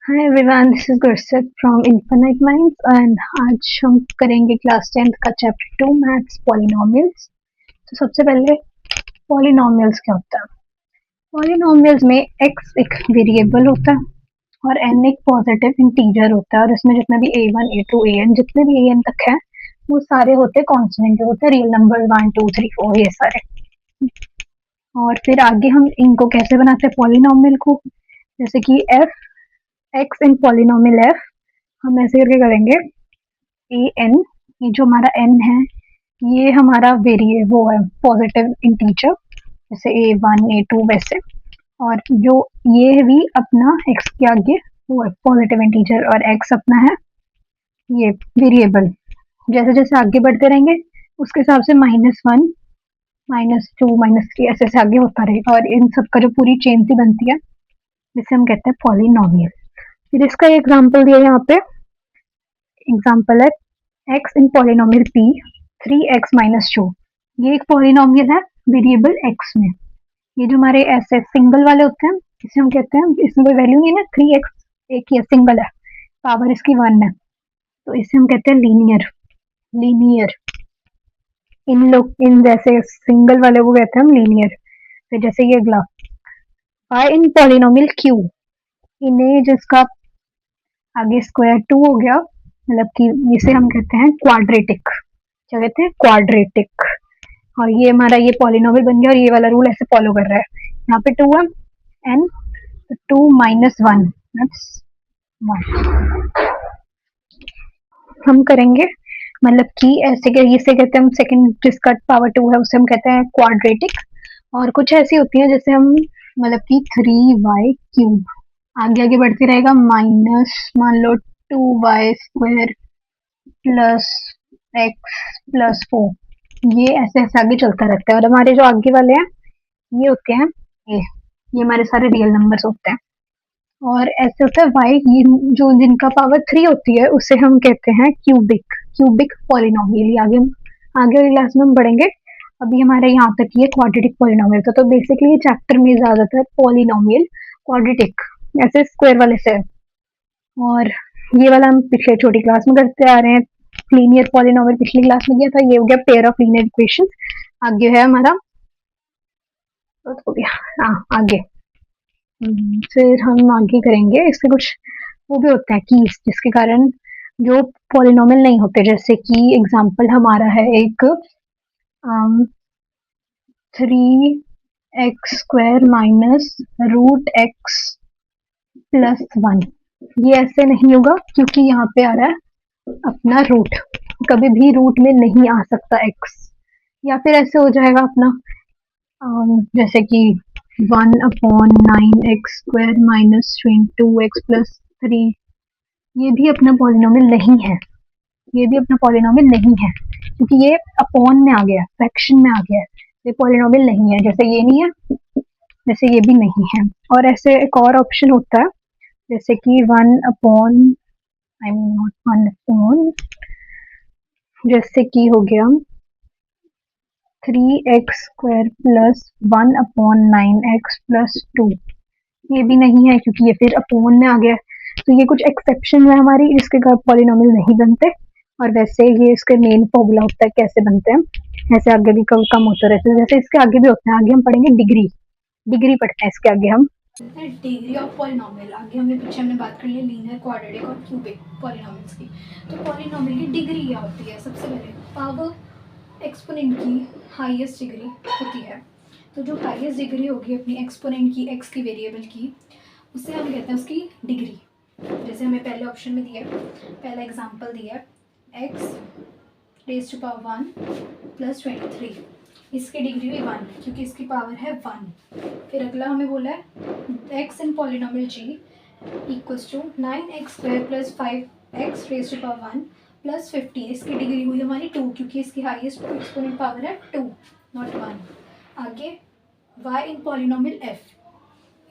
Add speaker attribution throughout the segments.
Speaker 1: Hi everyone, this is Gursep from infinite minds and आज हम करेंगे क्लास 10th का चैप्टर 2 मैथ्स पॉलिनोमियल्स। तो सबसे पहले पॉलिनोमियल्स क्या होता है। पॉलिनोमियल्स में x एक वेरिएबल होता है और n एक पॉजिटिव इंटीजर होता है और इसमें जितने भी a1 a2 an जितने भी an तक है वो सारे होते हैं कांस्टेंट, जो होते हैं रियल नंबर 1 2 3 4 ये सारे। और फिर आगे हम इनको कैसे बनाते हैं पॉलिनोमियल को, जैसे कि f x इन पॉलिनोमियल f हम ऐसे करके करेंगे ए एन, ये जो हमारा n है ये हमारा वेरिए वो है पॉजिटिव इंटीजर, जैसे a1 a2 वैसे। और जो ये भी अपना x के आगे वो है पॉजिटिव इंटीजर और x अपना है ये वेरिएबल। जैसे जैसे आगे बढ़ते रहेंगे उसके हिसाब से -1 -2 -3 ऐसे ऐसे आगे होता रहेगा और इन सब का जो पूरी चेन सी बनती है जिसे हम कहते हैं पॉलिनोमियल। फिर इसका एग्जाम्पल दिया यहाँ पे, एग्जाम्पल है x इन पॉलिनोमियल p 3x - 2। ये एक पॉलिनोमियल है वेरिएबल x में। ये जो हमारे ऐसे सिंगल वाले होते हैं इसे हम कहते हैं, इसमें कोई वैल्यू नहीं है ना, 3x एक ही सिंगल है, पावर इसकी 1 है, तो इसे हम कहते हैं लीनियर। लीनियर इन जैसे सिंगल वाले को कहते हैं हम लीनियर। फिर जैसे ये अगला y इन पॉलिनोमियल q, इन्हें जिसका आगे स्क्वायर 2 हो गया, मतलब कि इसे हम कहते हैं क्वाड्रेटिक। क्या कहते हैं? क्वाड्रेटिक। और ये हमारा ये पॉलिनोमियल बन गया और ये वाला रूल ऐसे फॉलो कर रहा है। यहाँ पे 2 है एन, 2 - 1 दैट्स 1 हम करेंगे, मतलब कि ऐसे इसे कहते हैं हम सेकंड, जिसका पावर 2 है उसे हम कहते हैं क्वाड्रेटिक। और कुछ ऐसी होती है जैसे हम मतलब कि 3y³ आगे आगे बढ़ते रहेगा, माइनस मान लो 2y² प्लस x+4, ये ऐसे ऐसे आगे चलता रहता है। और हमारे जो आगे वाले हैं ये होते हैं ये हमारे सारे रियल नंबर्स होते हैं। और ऐसे होता है y, ये जो जिनका पावर 3 होती है उसे हम कहते हैं क्यूबिक। क्यूबिक पॉलिनोमियल आगे आगे वाली क्लास में हम पढ़ेंगे। अभी हमारे यहाँ तक ये क्वाड्रेटिक पॉलिनोमियल था। तो बेसिकली ये चैप्टर में ज्यादातर पॉलिनोमियल क्वाड्रेटिक ऐसे स्क्वायर वाले से है। और ये वाला हम पिछले छोटी क्लास में करते आ रहे हैं। लीनियर पॉलिनोमियल पिछली क्लास में किया था, ये हो गया पेयर ऑफ लीनियर इक्वेशन। आगे है हमारा तो हो गया आगे। फिर हम आगे करेंगे, इसके कुछ वो भी होते हैं कीज जिसके कारण जो पॉलिनोमियल नहीं होते, जैसे कि एग्जांपल हमारा है एक 3x² -√x+1। ये ऐसे नहीं होगा क्योंकि यहाँ पे आ रहा है अपना रूट, कभी भी रूट में नहीं आ सकता x। या फिर ऐसे हो जाएगा अपना जैसे कि 1/9x² -22x+3, ये भी अपना पॉलिनोमियल नहीं है। ये भी अपना पॉलिनोमियल नहीं है क्योंकि ये अपॉन में आ गया, फ्रैक्शन में आ गया, ये पॉलिनोमियल नहीं है। जैसे ये नहीं है वैसे ये भी नहीं है। और ऐसे एक और ऑप्शन होता है जैसे कि 1/, जैसे कि हो गया 3x² +1/9x+2, ये भी नहीं है क्योंकि ये फिर अपॉन में आ गया। तो ये कुछ एक्सेप्शन है हमारी जिसके कारण पॉलिनोमियल नहीं बनते। और वैसे ये इसके मेन फॉर्मूला होता है कैसे बनते हैं, ऐसे आगे भी कम होते रहते हैं। जैसे इसके आगे भी होते हैं, आगे हम पढ़ेंगे डिग्री। डिग्री पढ़ते हैं इसके आगे हम।
Speaker 2: Degree of polynomial. आगे हमने बात कर ली लीनियर, क्वाड्रेटिक और क्यूबिक पॉलिनोमियल्स की। तो पॉलिनोमियल की डिग्री क्या होती है? सबसे पहले पावर एक्सपोनेंट की हाईएस्ट डिग्री होती है। तो जो हाईएस्ट डिग्री होगी अपनी एक्सपोनेंट की, एक्स की वेरिएबल की, उसे हम कहते हैं उसकी डिग्री। जैसे हमें पहले ऑप्शन में दिया है, पहला एग्जांपल दिया है x⁻1 + 23, इसकी डिग्री भी 1 क्योंकि इसकी पावर है 1। फिर अगला हमें बोला है x इन पॉलिनोमियल g = 9x² + 5x⁻1 + 15, इसकी डिग्री हुई हमारी 2 क्योंकि इसकी हाईएस्ट एक्सपोनेंट पावर है 2 नॉट 1। आगे y इन पॉलिनोमियल f,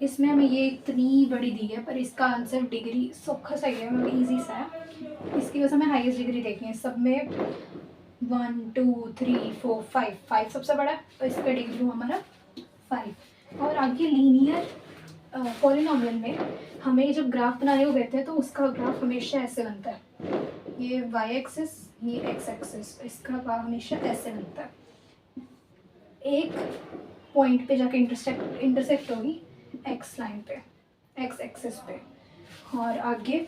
Speaker 2: इसमें हमें ये इतनी बड़ी दी है पर इसका आंसर डिग्री सौखा सही है, मतलब ईजी सा है। इसकी वजह से हमें हाईएस्ट डिग्री देखनी है। सब में 1 2 3 4 5 सबसे बड़ा है तो इसका डिग्री हमारा 5। और आगे लीनियर पॉलिनॉमियल में हमें जब ग्राफ बनाने को कहते हैं तो उसका ग्राफ हमेशा ऐसे बनता है, ये वाई एक्सिस, ये एक्स एक्सिस, इसका ग्राफ हमेशा ऐसे बनता है। एक पॉइंट पे जाके इंटरसेक्ट होगी एक्स लाइन पे, एक्स एक्सिस पे, और आगे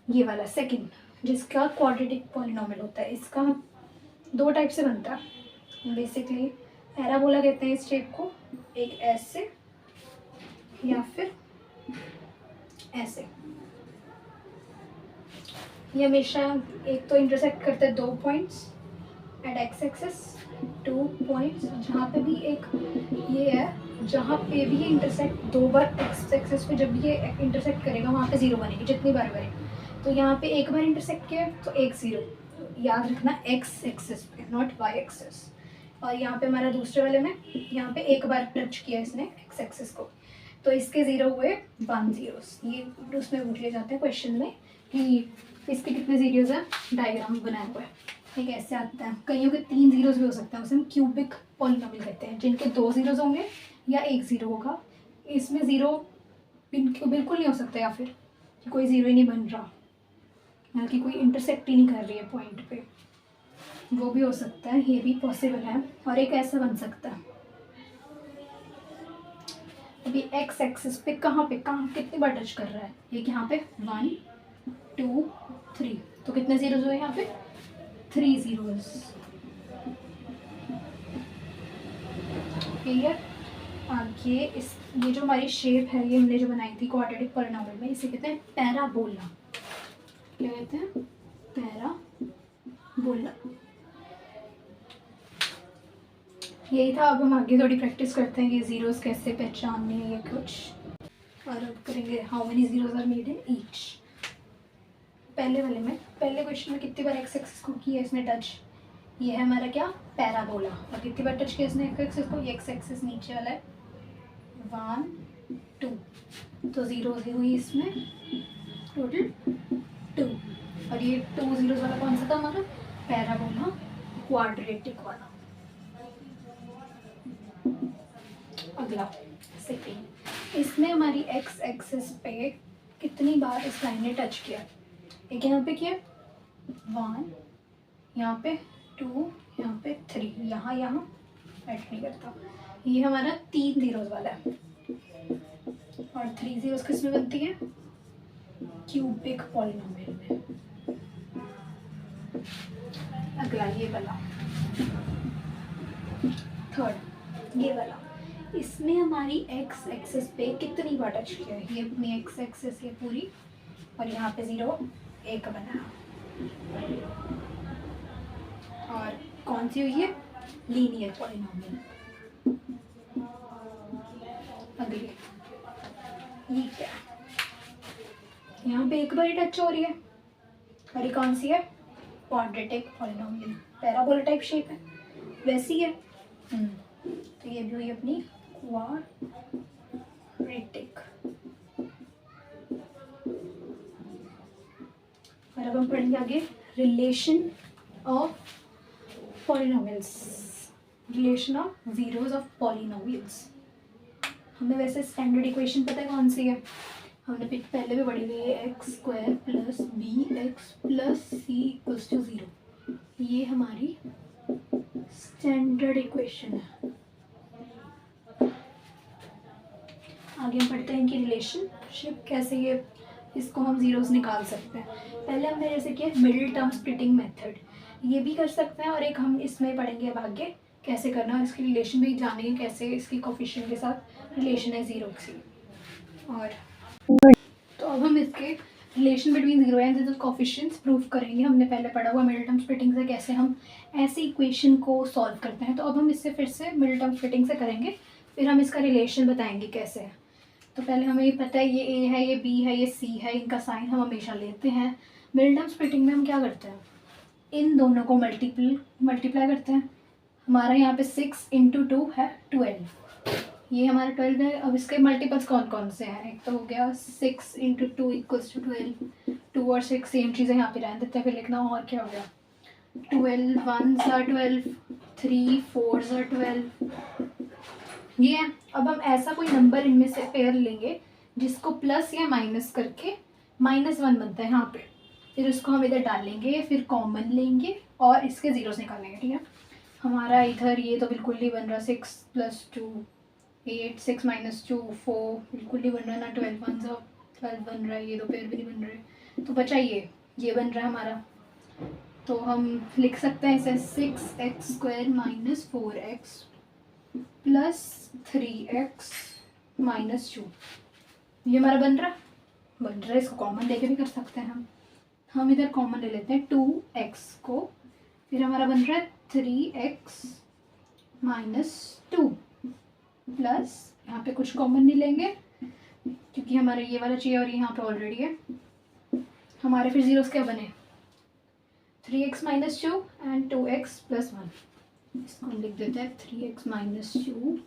Speaker 2: ये वाला सेकंड जिसका क्वाड्रेटिक पॉलिनॉमियल होता है, इसका 2 टाइप से बनता है बेसिकली। पैराबोला कहते हैं इस शेप को, एक ऐसे या फिर ऐसे। ये हमेशा एक तो इंटरसेक्ट करते हैं 2 points at x axis, 2 points जहाँ पे भी एक ये है, जहाँ पे भी ये इंटरसेक्ट 2 बार एक्स एक्सिस पे, जब भी ये इंटरसेक्ट करेगा वहाँ पे 0 बनेगी जितनी बार बने। तो यहाँ पे एक बार इंटरसेक्ट किया तो एक 0, याद रखना एक्स एक्सिस पे, नॉट वाई एक्सिस। और यहाँ पे हमारा दूसरे वाले में यहाँ पे एक बार टच किया इसने एक्स एक्सिस को, तो इसके 0 हुए 1 zeros। ये उसमें पूछ लिए जाते हैं क्वेश्चन में कि इसके कितने जीरोज हैं, डायग्राम बनाया हुआ है। ठीक है, ऐसे आता है। कईयों के 3 जीरोज भी हो सकते हैं, उसे हम क्यूबिक पॉलिनॉमियल कहते हैं, जिनके 2 जीरोज होंगे या 1 0 होगा। इसमें 0 बिल्कुल नहीं हो सकता, या फिर कि कोई 0 ही नहीं बन रहा, ना कि कोई इंटरसेक्ट ही नहीं कर रही है पॉइंट पे, वो भी हो सकता है, ये भी पॉसिबल है। और एक ऐसा बन सकता है, अभी एक्स एक्सिस पे कहाँ कितनी बार टच कर रहा है, एक यहाँ पे 1 2 3, तो कितने जीरोज हुए यहाँ पे 3 zeros। क्लियर। आगे ये जो हमारी शेप है, ये हमने जो बनाई थी क्वाड्रेटिक पॉलिनॉमियल में, इसे कहते हैं पैराबोला। क्या कहते हैं, पैराबोला। यही था। अब हम आगे थोड़ी प्रैक्टिस करते हैं कि जीरोस कैसे पहचानने हैं, ये कुछ और अब करेंगे how many zeros are made in each. पहले वाले में, पहले क्वेश्चन में कितनी बार एक्स एक्सिस को किया इसने टच, ये है हमारा क्या पैराबोला। और कितनी बार टच किया इसने एक्स एक्सिस को, ये एक्स एक्सिस नीचे वाला है 1 2, तो 0 हुई इसमें टोटल 2। और ये 2 zeros वाला कौन सा था हमारा, पैराबोला क्वाड्रेटिक वाला। अगला सेकेंड, इसमें हमारी एक्स एक्सिस पे कितनी बार इस लाइन ने टच किया, एक यहाँ पे किया 1, यहाँ पे 2, यहाँ पे 3, यहाँ ऐड नहीं करता। ये हमारा 3 zeros वाला है, और 3 zeros किस में बनती है, क्यूबिक पॉलिनॉमियल में। अगला ये वाला थर्ड, ये वाला, इसमें हमारी एक्स एक्सिस पे कितनी बार टच किया है, ये अपनी एक्स एक्सिस ये पूरी, और यहाँ पे 0 1 बना, और कौन सी हुई है, लीनियर पॉलिनॉमियल। अगले ये क्या, यहाँ पे एक बार ही टच हो रही है, और ये कौन सी है, quadratic polynomial, parabola type shape है, वैसी है। तो ये भी हुई अपनी क्वाड्रेटिक। और अब हम पढ़ेंगे आगे relation of polynomials, relation of zeros of polynomials. हमें वैसे स्टैंडर्ड इक्वेशन पता है कौन सी है, हमने पहले भी पढ़ी हुई है, x square plus b x plus c equals to 0। ये हमारी स्टैंडर्ड इक्वेशन है। आगे हम पढ़ते हैं कि रिलेशनशिप कैसे ये इसको हम जीरोस निकाल सकते हैं। पहले हमने जैसे किया मिडिल टर्म स्प्लिटिंग मेथड, ये भी कर सकते हैं, और एक हम इसमें पढ़ेंगे अब आगे कैसे करना, इसकी रिलेशन भी जानेंगे कैसे इसकी कोफिशिएंट के साथ रिलेशन है 0 की। और तो अब हम इसके relation between 0 and the coefficients prove करेंगे। हमने पहले पढ़ा हुआ मिडिल टर्म स्प्लिटिंग से कैसे हम ऐसी इक्वेशन को सॉल्व करते हैं, तो अब हम इससे फिर से मिडिल टर्म स्प्लिटिंग से करेंगे, फिर हम इसका रिलेशन बताएंगे कैसे है। तो पहले हमें ये पता है ये ए है, ये बी है, ये सी है, इनका साइन हम हमेशा लेते हैं। मिडिल टर्म स्प्लिटिंग में हम क्या करते हैं, इन दोनों को मल्टीप्लाई करते हैं। हमारा यहाँ पे 6 × 2 है 12, ये हमारा 12 है। अब इसके मल्टीपल्स कौन कौन से हैं, एक तो हो गया 6 × 2 = 12, 2 और 6 सेम चीज़ें यहाँ पे रहने देते हैं, फिर लिखना और क्या हो गया 12 1s are 12, 3 4s are 12, ये है। अब हम ऐसा कोई नंबर इनमें से पेयर लेंगे जिसको प्लस या माइनस करके -1 बनता है यहाँ पे। फिर उसको हम इधर डालेंगे, फिर कॉमन लेंगे और इसके जीरोस निकालेंगे, ठीक है। हमारा इधर ये तो बिल्कुल नहीं बन रहा, 6 + 2 8, 6 - 2 4, बिल्कुल नहीं बन रहा ना। 12 1 12 बन रहा है, ये दो पेयर भी नहीं बन रहे। तो बचा ये बन रहा है हमारा। तो हम लिख सकते हैं इसे 6x² - 4x + 3x - 2। ये हमारा बन रहा है। इसको कॉमन लेके भी कर सकते हैं हम इधर कॉमन ले लेते हैं 2x को, फिर हमारा बन रहा है 3x - 2 प्लस यहाँ पे कुछ कॉमन नहीं लेंगे क्योंकि हमारा ये वाला चाहिए और यहाँ पे ऑलरेडी है। हमारे फिर जीरोस क्या बने, 3x - 2 एंड 2x + 1। इसको हम लिख देते हैं 3x - 2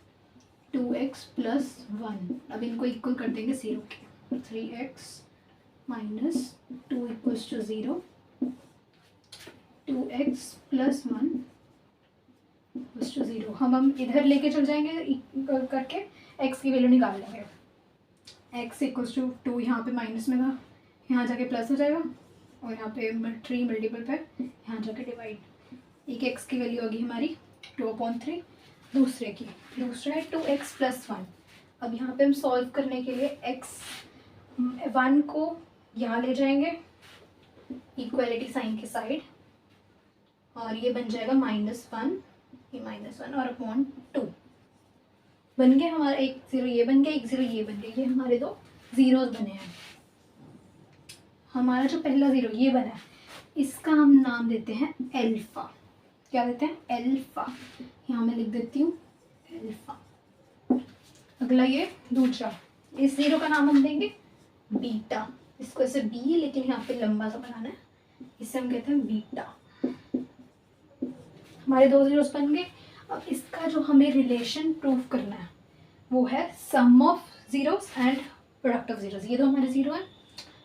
Speaker 2: 2x + 1। अब इनको इक्वल कर देंगे 0 के। 3x - 2 = 0, 2x + 1 = 0। हम इधर लेके चल जाएंगे इक्वल करके, x की वैल्यू निकाल लेंगे। x = 2 यहाँ पे माइनस में था, यहाँ जाके प्लस हो जाएगा और यहाँ पे 3 मल्टीपल पे यहाँ जाके डिवाइड। एक x की वैल्यू होगी हमारी 2/3, दूसरा है 2x + 1। अब यहाँ पे हम सॉल्व करने के लिए x1 को यहाँ ले जाएंगे इक्वलिटी साइन के साइड, और ये बन जाएगा -1, ये -1 और /2 बन गया हमारा। 1 0 ये बन गया, 1 0 ये बन गया। ये हमारे दो जीरोस बने हैं। हमारा जो पहला जीरो ये बना है, इसका हम नाम देते हैं अल्फा। क्या देते हैं, अल्फा। यहाँ मैं लिख देती हूँ अल्फा। अगला ये दूसरा, इस जीरो का नाम हम देंगे बीटा। इसको ऐसे बी, लेकिन यहाँ पे लंबा सा बनाना है, इसे हम कहते हैं बीटा। हमारे दो जीरोस बन गए। अब इसका जो हमें रिलेशन प्रूव करना है वो है sum of zeros and product of zeros. ये दो हमारे जीरो हैं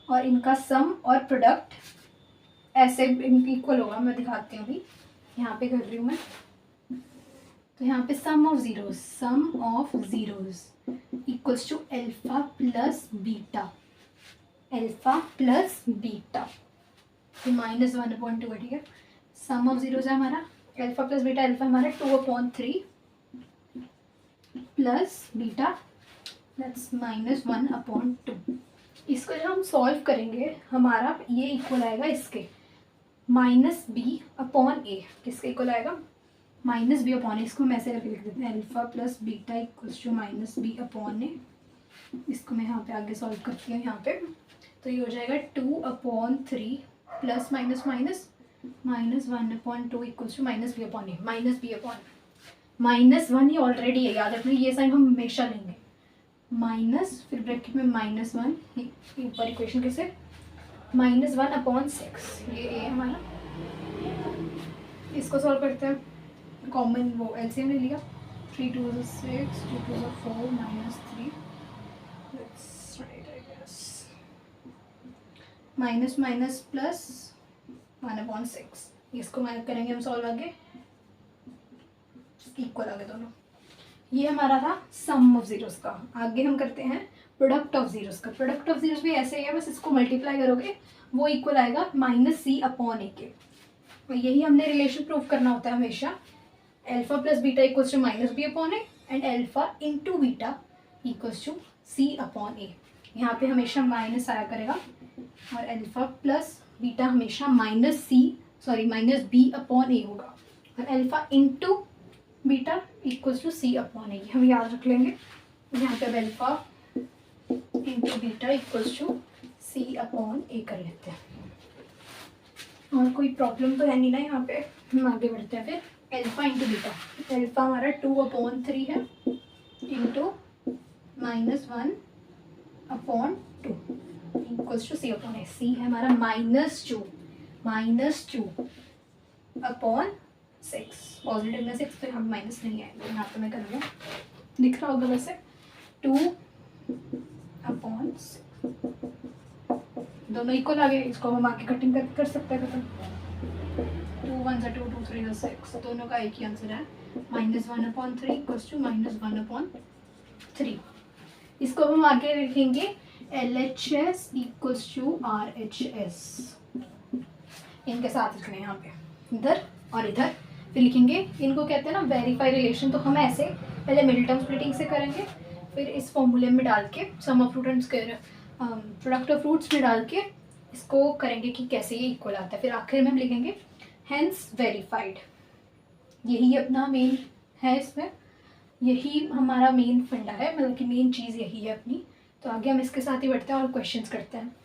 Speaker 2: और इनका सम और प्रोडक्ट ऐसे इक्वल होगा। मैं दिखाती हूँ अभी, यहाँ पे कर रही हूँ मैं। तो यहाँ पे sum of zeros equals to alpha plus beta, alpha plus beta. तो -1/2 है, ठीक है। सम ऑफ जीरोस है हमारा अल्फा प्लस बीटा। अल्फा हमारा 2/3 प्लस बीटा दैट्स -1/2। इसको जब हम सॉल्व करेंगे हमारा ये इक्वल आएगा इसके -b/a। किसके इक्वल आएगा, -b/a। इसको मैं ऐसे करके लिख देते हैं, alpha plus beta equals to -b/a। इसको मैं यहाँ पे आगे सॉल्व करती हूँ यहाँ पे। तो ये हो जाएगा 2/3 plus minus minus -1/2 equals to -b/a। -1 ये ऑलरेडी है, याद रखना। ये साइन हम हमेशा लेंगे, माइनस फिर ब्रैकेट में -1, ऊपर इक्वेशन कैसे -1/6। ये a है हमारा। इसको सॉल्व करते हैं, कॉमन वो एलसीएम ले लिया। 3 2 6, 2 2 4 -3। Let's write I guess minus minus plus 1/6। इसको माइनस करेंगे हम सॉल्व आगे, इक्वल आ गए दोनों। ये हमारा था सम ऑफ जीरोस का। आगे हम करते हैं प्रोडक्ट ऑफ जीरोस का। प्रोडक्ट ऑफ जीरोस भी ऐसे ही है, बस इसको मल्टीप्लाई करोगे वो इक्वल आएगा -c/a के। और यही हमने रिलेशन प्रूव करना होता है हमेशा। Alpha plus beta equals to -b/a and alpha into beta equals to c/a। यहाँ पे हमेशा माइनस आया करेगा और अल्फा प्लस बीटा हमेशा -b/a होगा, और alpha into beta equals to c/a। हम याद रख लेंगे। यहाँ पे अब alpha into beta equals to c/a कर लेते हैं। और कोई प्रॉब्लम तो है नहीं ना यहाँ पे। हम आगे बढ़ते हैं फिर। अल्फा इंटू बीटा, अल्फा हमारा 2/3 है into -1/2 equals to c/a। c है हमारा -2/6। पॉजिटिव में 6, तो यहाँ माइनस नहीं आएगा। यहाँ पे मैं कर रही हूँ, दिख रहा होगा वैसे 2/6। दोनों इक्वल आ गए। इसको हम आगे कटिंग करके कर सकते हैं खत्म। 2 1 2 2 3 6, दोनों का एक ही आंसर है। -1/3 इक्वल्स टू -1/3। इसको हम आगे लिखेंगे LHS इक्वल्स टू RHS, इनके साथ लिखने यहाँ पे, इधर और इधर। फिर लिखेंगे, इनको कहते हैं ना वेरीफाई रिलेशन, तो हम ऐसे पहले मिडिल टर्म स्प्लिटिंग से करेंगे, फिर इस फॉर्मूले में डाल के सम ऑफ फ्रूट एंड प्रोडक्ट ऑफ फ्रूट्स में डाल के इसको करेंगे कि कैसे ये इक्वल आता है। फिर आखिर में हम लिखेंगे हेंस वेरीफाइड। यही अपना मेन है, इसमें यही हमारा मेन फंडा है, मतलब कि मेन चीज़ यही है अपनी। तो आगे हम इसके साथ ही बढ़ते हैं और क्वेश्चंस करते हैं।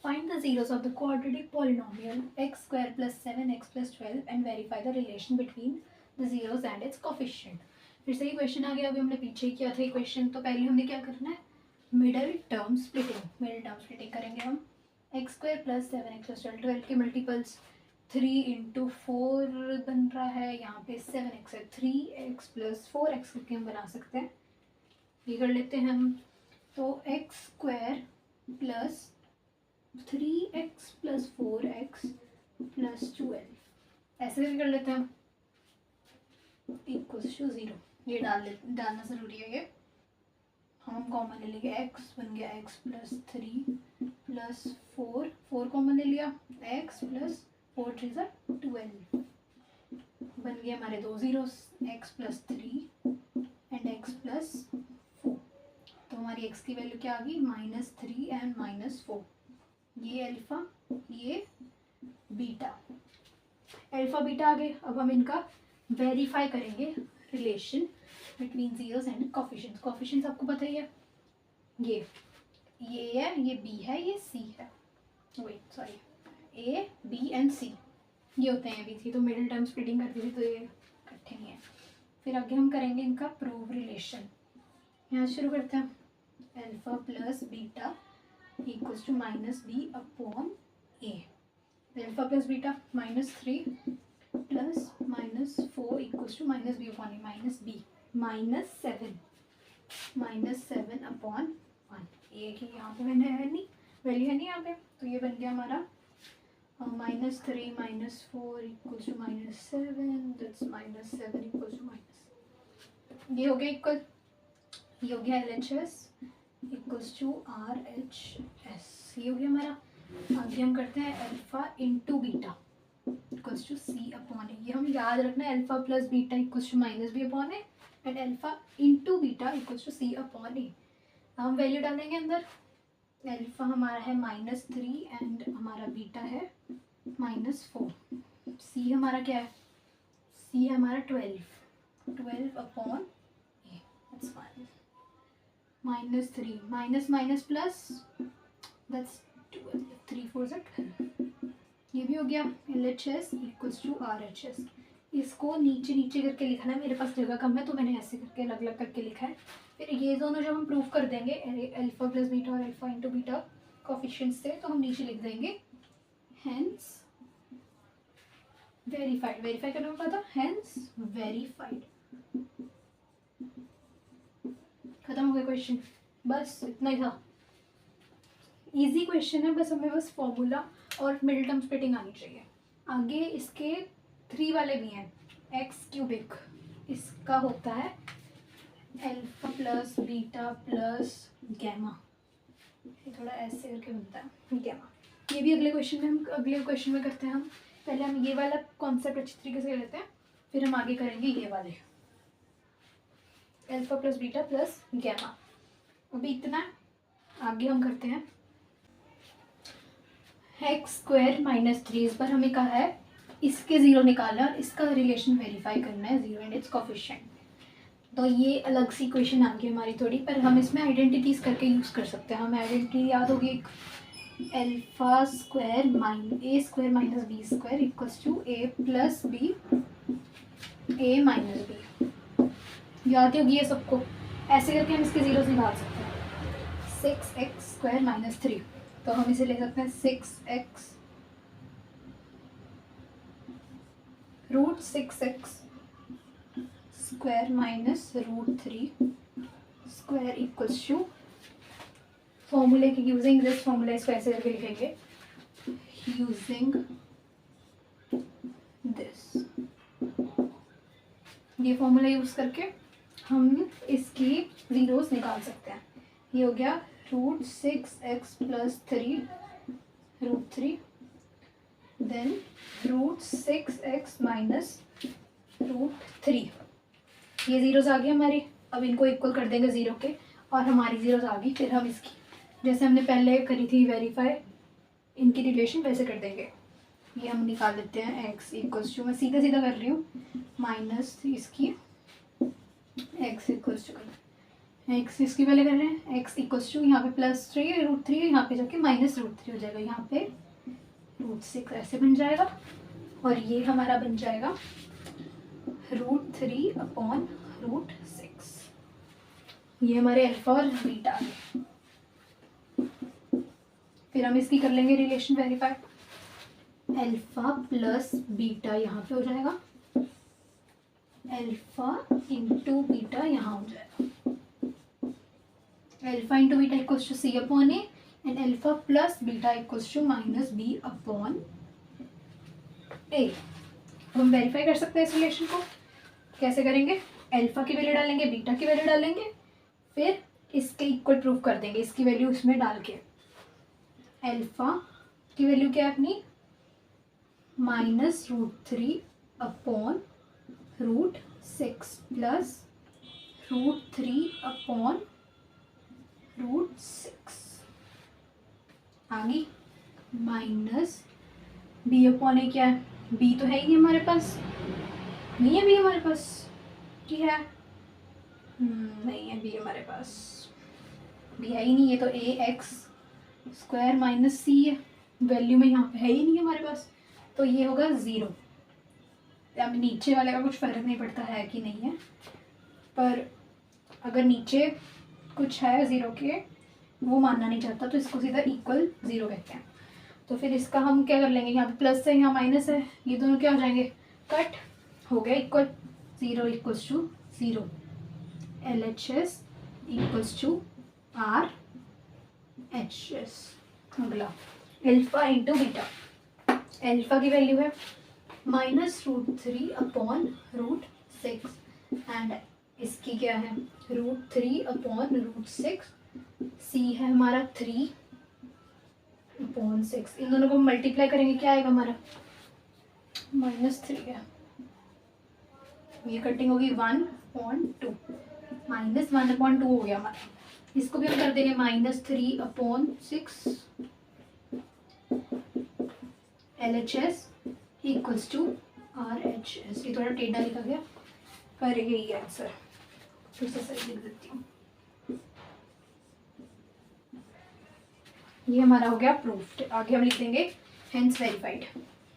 Speaker 2: Find the zeros of the quadratic polynomial x square plus 7x plus 12 and verify the relation between the zeros and its coefficient। फिर से ये क्वेश्चन आ गया, अभी हमने पीछे किया था ये क्वेश्चन। तो पहले हमने क्या करना है, मिडल टर्म स्प्लिटिंग करेंगे हम। X square plus 7x plus 12 के मल्टीपल्स 3 इंटू 4 बन रहा है, यहाँ पे 7x है, 3x प्लस 4x करके हम बना सकते हैं। ये कर लेते हैं हम। तो x square plus 3x plus 4x plus 12 ऐसे भी कर लेते हैं इक्वल्स टू 0। ये डालना ज़रूरी है। ये हम कॉमन ले लेंगे, x बन गया x प्लस 3 प्लस 4 कॉमन ले लिया, x प्लस 4 3 ज़ा 12 बन गया हमारे दो zeros, x plus 3 and x plus 4। तो हमारी x की वैल्यू क्या आ गई, -3 एंड -4। ये अल्फ़ा, ये बीटा, अल्फ़ा बीटा आ गए। अब हम इनका वेरीफाई करेंगे relation between zeros and coefficients. Coefficients आपको पता ही है, ये है, ये बी है, ये सी है, wait sorry, A B and C ये होते हैं। अभी थी तो मिडिल टर्म स्प्लिटिंग करती थी तो ये इकट्ठे नहीं है। फिर आगे हम करेंगे इनका प्रूव रिलेशन। यहाँ शुरू करते हैं, alpha plus beta equals to -b upon a. Alpha plus beta -3 plus -4 equals to -b upon a, -7 upon 1। A की यहाँ पे वैल्यू है नहीं यहाँ पे, तो ये बन गया हमारा -3 -4 equals to -7, that's -7 equals to ये हो गया इक्वल, ये हो गया LHS इक्वल्स टू RHS, ये हो गया हमारा। आगे हम करते हैं alpha into beta equals to C upon A. ये हम याद रखना है, alpha plus beta equals to -b upon A and alpha into beta equals to C upon A. हम वैल्यू डालेंगे अंदर, अल्फ़ा हमारा है -3 एंड हमारा बीटा है -4। C हमारा क्या है, C है हमारा 12 upon a, that's fine. -3 minus plus, that's 12, 3 4 12। ये भी हो गया। LHS equals to RHS। इसको नीचे करके लिखना है, मेरे पास जगह कम है तो मैंने ऐसे करके अलग अलग करके लिखा है। फिर ये दोनों जब हम प्रूव कर देंगे अल्फ़ा प्लस बीटा और अल्फ़ा इंटू बीटा कोफिशिएंट्स से, तो हम नीचे लिख देंगे हेंस वेरीफाइड। वेरीफाई करना होगा था हेंस वेरीफाइड। खत्म हो गया क्वेश्चन, बस इतना ही था। इजी क्वेश्चन है, बस हमें बस फॉर्मूला और मिडिल टर्म स्प्लिटिंग आनी चाहिए। आगे इसके 3 वाले भी हैं, एक्स क्यूबिक, इसका होता है alpha plus beta plus gamma, ये थोड़ा ऐसे करके बनता है गैमा। ये भी अगले क्वेश्चन में करते हैं हम। पहले हम ये वाला कॉन्सेप्ट अच्छी तरीके से लेते हैं, फिर हम आगे करेंगे ये वाले alpha plus beta plus gamma. अभी इतना, आगे हम करते हैं एक्स स्क्वायर -3। इस पर हमें कहा है इसके ज़ीरो निकालना है और इसका रिलेशन वेरीफाई करना है, ज़ीरो एंड इट्स कोफिशिएंट। तो ये अलग सी क्वेश्चन आ गई हमारी थोड़ी, पर हम इसमें आइडेंटिटीज़ करके यूज़ कर सकते हैं। हमें आइडेंटिटी याद होगी, एक alpha square a square minus b square equals to a plus b a minus b, याद होगी ये सबको। ऐसे करके हम इसके ज़ीरोस निकाल सकते हैं। 6x स्क्वायर -3, तो हम इसे ले सकते हैं 6x root 6x square minus √3 square equals to, फॉर्मूले की यूजिंग दिस फॉर्मूला, इसको ऐसे करके लिखेंगे यूजिंग दिस। ये फॉर्मूला यूज करके हम इसकी ज़ीरोस निकाल सकते हैं। ये हो गया √6x + 3 √3, देन √6x - √3। ये ज़ीरोज़ आ गए हमारे। अब इनको इक्वल कर देंगे ज़ीरो के, और हमारी ज़ीरोज़ आ गई। फिर हम इसकी जैसे हमने पहले करी थी वेरीफाई इनकी रिलेशन, वैसे कर देंगे। ये हम निकाल लेते हैं x = मैं सीधा सीधा कर रही हूँ माइनस इसकी x इसकी पहले कर रहे हैं x = यहाँ पे +3 √3, यहाँ पे जाके -√3 हो जाएगा, यहाँ पे √6 ऐसे बन जाएगा। और ये हमारा बन जाएगा √3/√6। ये हमारे अल्फा और बीटा आ गए। फिर हम इसकी कर लेंगे relation verify. Alpha plus beta यहाँ पे हो जाएगा, अल्फा इंटू बीटा यहाँ हो जाएगा। Alpha into beta = C/A and alpha plus beta = -B/A। हम वेरीफाई कर सकते हैं इस रिलेशन को। कैसे करेंगे? अल्फा की वैल्यू डालेंगे, बीटा की वैल्यू डालेंगे, फिर इसके इक्वल प्रूफ कर देंगे इसकी वैल्यू उसमें डाल के। अल्फा की वैल्यू क्या है अपनी? -√3/√6 प्लस √3/√6 आ गई, माइनस B/A क्या है? B तो है ही नहीं हमारे पास, नहीं है B हमारे पास कि है? नहीं है B हमारे पास, B है ही नहीं। ये तो ax² - c है, वैल्यू में यहाँ पे है ही नहीं हमारे पास, तो ये होगा 0। अब नीचे वाले का कुछ फ़र्क नहीं पड़ता है कि नहीं है, पर अगर नीचे कुछ है 0 के, वो मानना नहीं चाहता, तो इसको सीधा =0 कहते हैं। तो फिर इसका हम क्या कर लेंगे? यहाँ पे प्लस है, यहाँ माइनस है, ये दोनों क्या हो जाएंगे? कट हो गया इक्वल। 0 = 0, LHS = RHS। अगला अल्फा इंटू बीटा। अल्फा की वैल्यू है -√3/√6 एंड इसकी क्या है? √3/√6। C है हमारा 3/6। इन दोनों को मल्टीप्लाई करेंगे, क्या आएगा हमारा? -3 है। ये कटिंग होगी 1/2, -1/2 हो गया हमारा। इसको भी हम कर देंगे -3/6। LHS = RHS। ये थोड़ा टेढ़ा लिखा गया, पर यही आंसर। फिर से सही लिख देती हूँ। ये हमारा हो गया प्रूफ्ड। आगे हम लिख देंगे हेंस वेरीफाइड।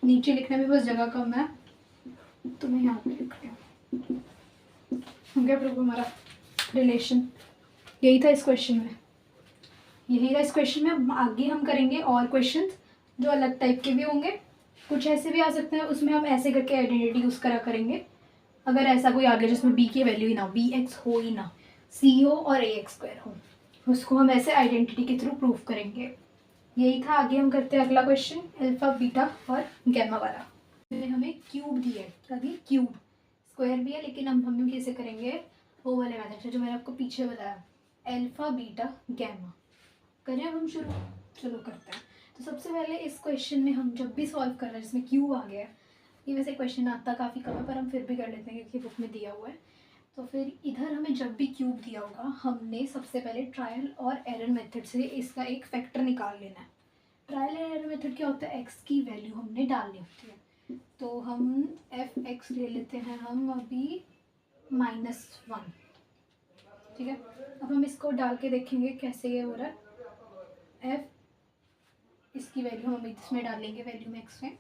Speaker 2: नीचे लिखने में बस जगह कम है, तो मैं यहाँ पे लिख रही हूँ। हो गया प्रूफ हमारा रिलेशन। यही था इस क्वेश्चन में, यही था इस क्वेश्चन में। आगे हम करेंगे और क्वेश्चन जो अलग टाइप के भी होंगे, कुछ ऐसे भी आ सकते हैं, उसमें हम ऐसे करके आइडेंटिटी यूज़ करा करेंगे। अगर ऐसा कोई आ गया जिसमें b की वैल्यू ही ना हो, bx हो ही ना, c हो और ax² हो, उसको हम ऐसे आइडेंटिटी के थ्रू प्रूफ करेंगे। यही था। आगे हम करते हैं अगला क्वेश्चन, अल्फा बीटा और गैमा वाला। हमें क्यूब दिया है, क्या दिया? क्यूब। स्क्वायर भी है, लेकिन हम कैसे करेंगे? वो वाले मेथड से जो मैंने आपको पीछे बताया, अल्फा बीटा गैमा। करें अब हम शुरू? चलो करते हैं। तो सबसे पहले इस क्वेश्चन में हम जब भी सॉल्व कर रहे हैं जिसमें क्यूब आ गया है, ये वैसे क्वेश्चन आता काफ़ी कम है, पर हम फिर भी कर लेते हैं क्योंकि बुक में दिया हुआ है। तो फिर इधर हमें जब भी क्यूब दिया होगा, हमने सबसे पहले ट्रायल और एरर मेथड से इसका एक फैक्टर निकाल लेना है। ट्रायल एंड एरर मेथड क्या होता है? एक्स की वैल्यू हमने डालनी होती है। तो हम f(x) ले लेते हैं हम अभी -1, ठीक है। अब हम इसको डाल के देखेंगे कैसे ये हो रहा है। f इसकी वैल्यू हम इसमें डालेंगे, वैल्यू में x में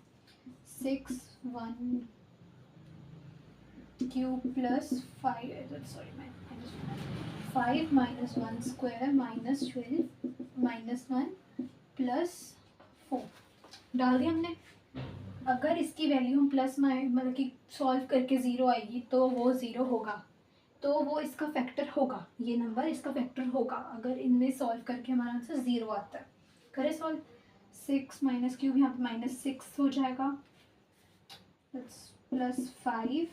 Speaker 2: 6 1 क्यूब प्लस 5 -1 स्क्वायर -12 -1 प्लस 4 डाल दिया हमने। अगर इसकी वैल्यू हम प्लस मतलब कि सॉल्व करके 0 आएगी तो वो 0 होगा, तो वो इसका फैक्टर होगा, ये नंबर इसका फैक्टर होगा अगर इनमें सॉल्व करके हमारा आंसर 0 आता है। करें सॉल्व। 6 माइनस क्यूब यहाँ पे -6 हो जाएगा, +5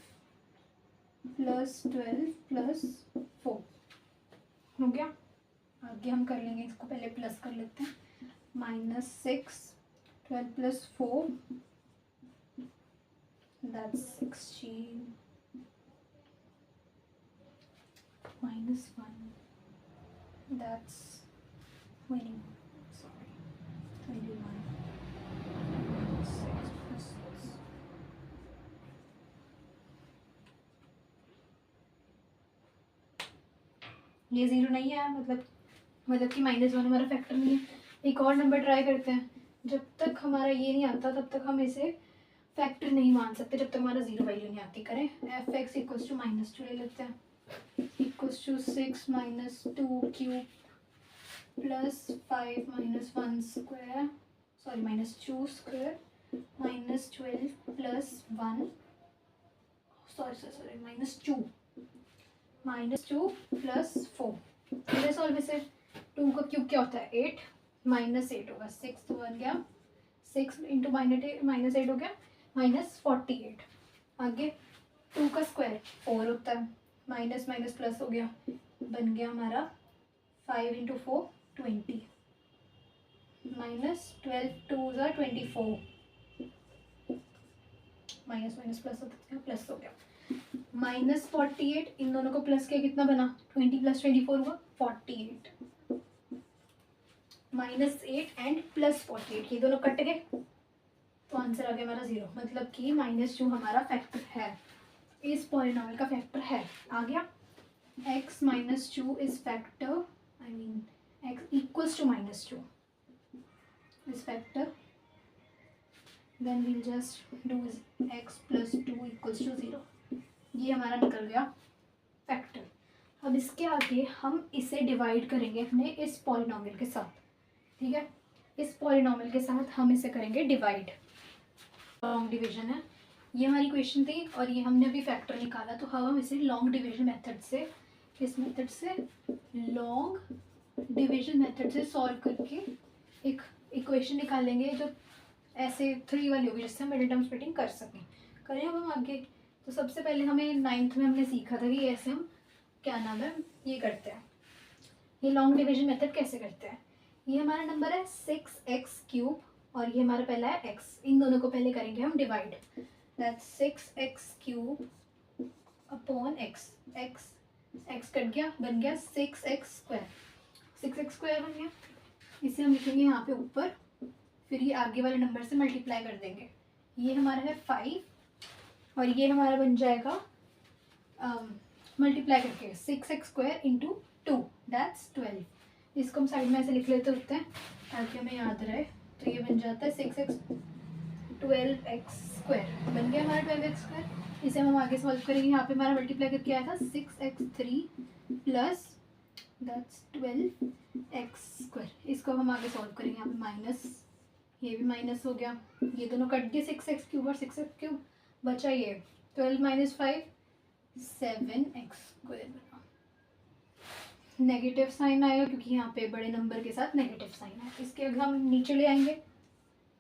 Speaker 2: +12 +4 हो गया। आगे हम कर लेंगे, इसको पहले प्लस कर लेते हैं। -6, 12 + 4 दैट्स 16, -1 दैट्स 20, sorry 21, 6 + 6, ये ज़ीरो नहीं है, मतलब कि -1 हमारा फैक्टर नहीं है। एक और नंबर ट्राई करते हैं। जब तक हमारा ये नहीं आता तब तक हम इसे फैक्टर नहीं मान सकते, जब तक हमारा ज़ीरो वैल्यू नहीं आती। करें f(x) = -2 ले लेते हैं, = 6 - 2 cube plus 5 - 1 square, sorry -2 square, -12 + 1, sorry -2 + 4। फिर सॉल्व इसे। 2 का क्यूब क्या होता है 8, -8 होगा 6, तो बन गया 6 × -8 हो गया -48। आगे 2 का स्क्वायर 4 होता है, माइनस माइनस प्लस हो गया, बन गया हमारा 5 × 4 20, -12 2 = 24, माइनस माइनस प्लस होता है, प्लस हो गया -48। इन दोनों को प्लस किया कितना बना, 20 + 24 हुआ 48, -8 एंड +48, ये दोनों कट गए तो आंसर आ गया हमारा 0। मतलब कि -2 हमारा फैक्टर है, इस पॉलिनॉमियल का फैक्टर है। आ गया x - 2 is factor, I mean x = -2 is factor, then we'll just do x + 2 = 0। ये हमारा निकल गया फैक्टर। अब इसके आगे हम इसे डिवाइड करेंगे अपने इस पॉलिनॉमियल के साथ, ठीक है। इस पॉलिनॉमियल के साथ हम इसे करेंगे डिवाइड, लॉन्ग डिवीजन है। ये हमारी क्वेश्चन थी और ये हमने अभी फैक्टर निकाला, तो हम इसे लॉन्ग डिवीजन मेथड से, इस मेथड से लॉन्ग डिवीजन मेथड से सॉल्व करके एक इक्वेशन निकालेंगे जो ऐसे 3 वाली होगी, जिससे हम मिडिल टर्म स्प्लिटिंग कर सकें। करें अब हम आगे। तो सबसे पहले हमें 9th में हमने सीखा था कि ऐसे हम क्या नाम है ये करते हैं, ये लॉन्ग डिवीजन मेथड कैसे करते हैं। ये हमारा नंबर है 6x³ और ये हमारा पहला है x, इन दोनों को पहले करेंगे हम divide, that's 6x³ upon x, x cut गया, बन गया 6x², 6x² बन गया। इसे हम लिखेंगे यहाँ पे ऊपर, फिर ये आगे वाले नंबर से मल्टीप्लाई कर देंगे। ये हमारा है 5 और ये हमारा बन जाएगा मल्टीप्लाई करके 6x² × 2 दैट्स 12। इसको हम साइड में ऐसे लिख लेते होते हैं ताकि हमें याद रहे। तो ये बन जाता है 6x 12x² बन गया हमारा 12x²। इसे हम आगे सॉल्व करेंगे। यहाँ पे हमारा मल्टीप्लाई करके आया था 6x3 प्लस दैट्स 12x²। इसको हम आगे सॉल्व करेंगे। यहाँ पे माइनस, ये भी माइनस हो गया, ये दोनों कट गए 6x³ और 6x³ बचा ये 12 - 5 7x² बना। नेगेटिव साइन आएगा क्योंकि यहाँ पे बड़े नंबर के साथ नेगेटिव साइन है। इसके अगर हम नीचे ले आएंगे,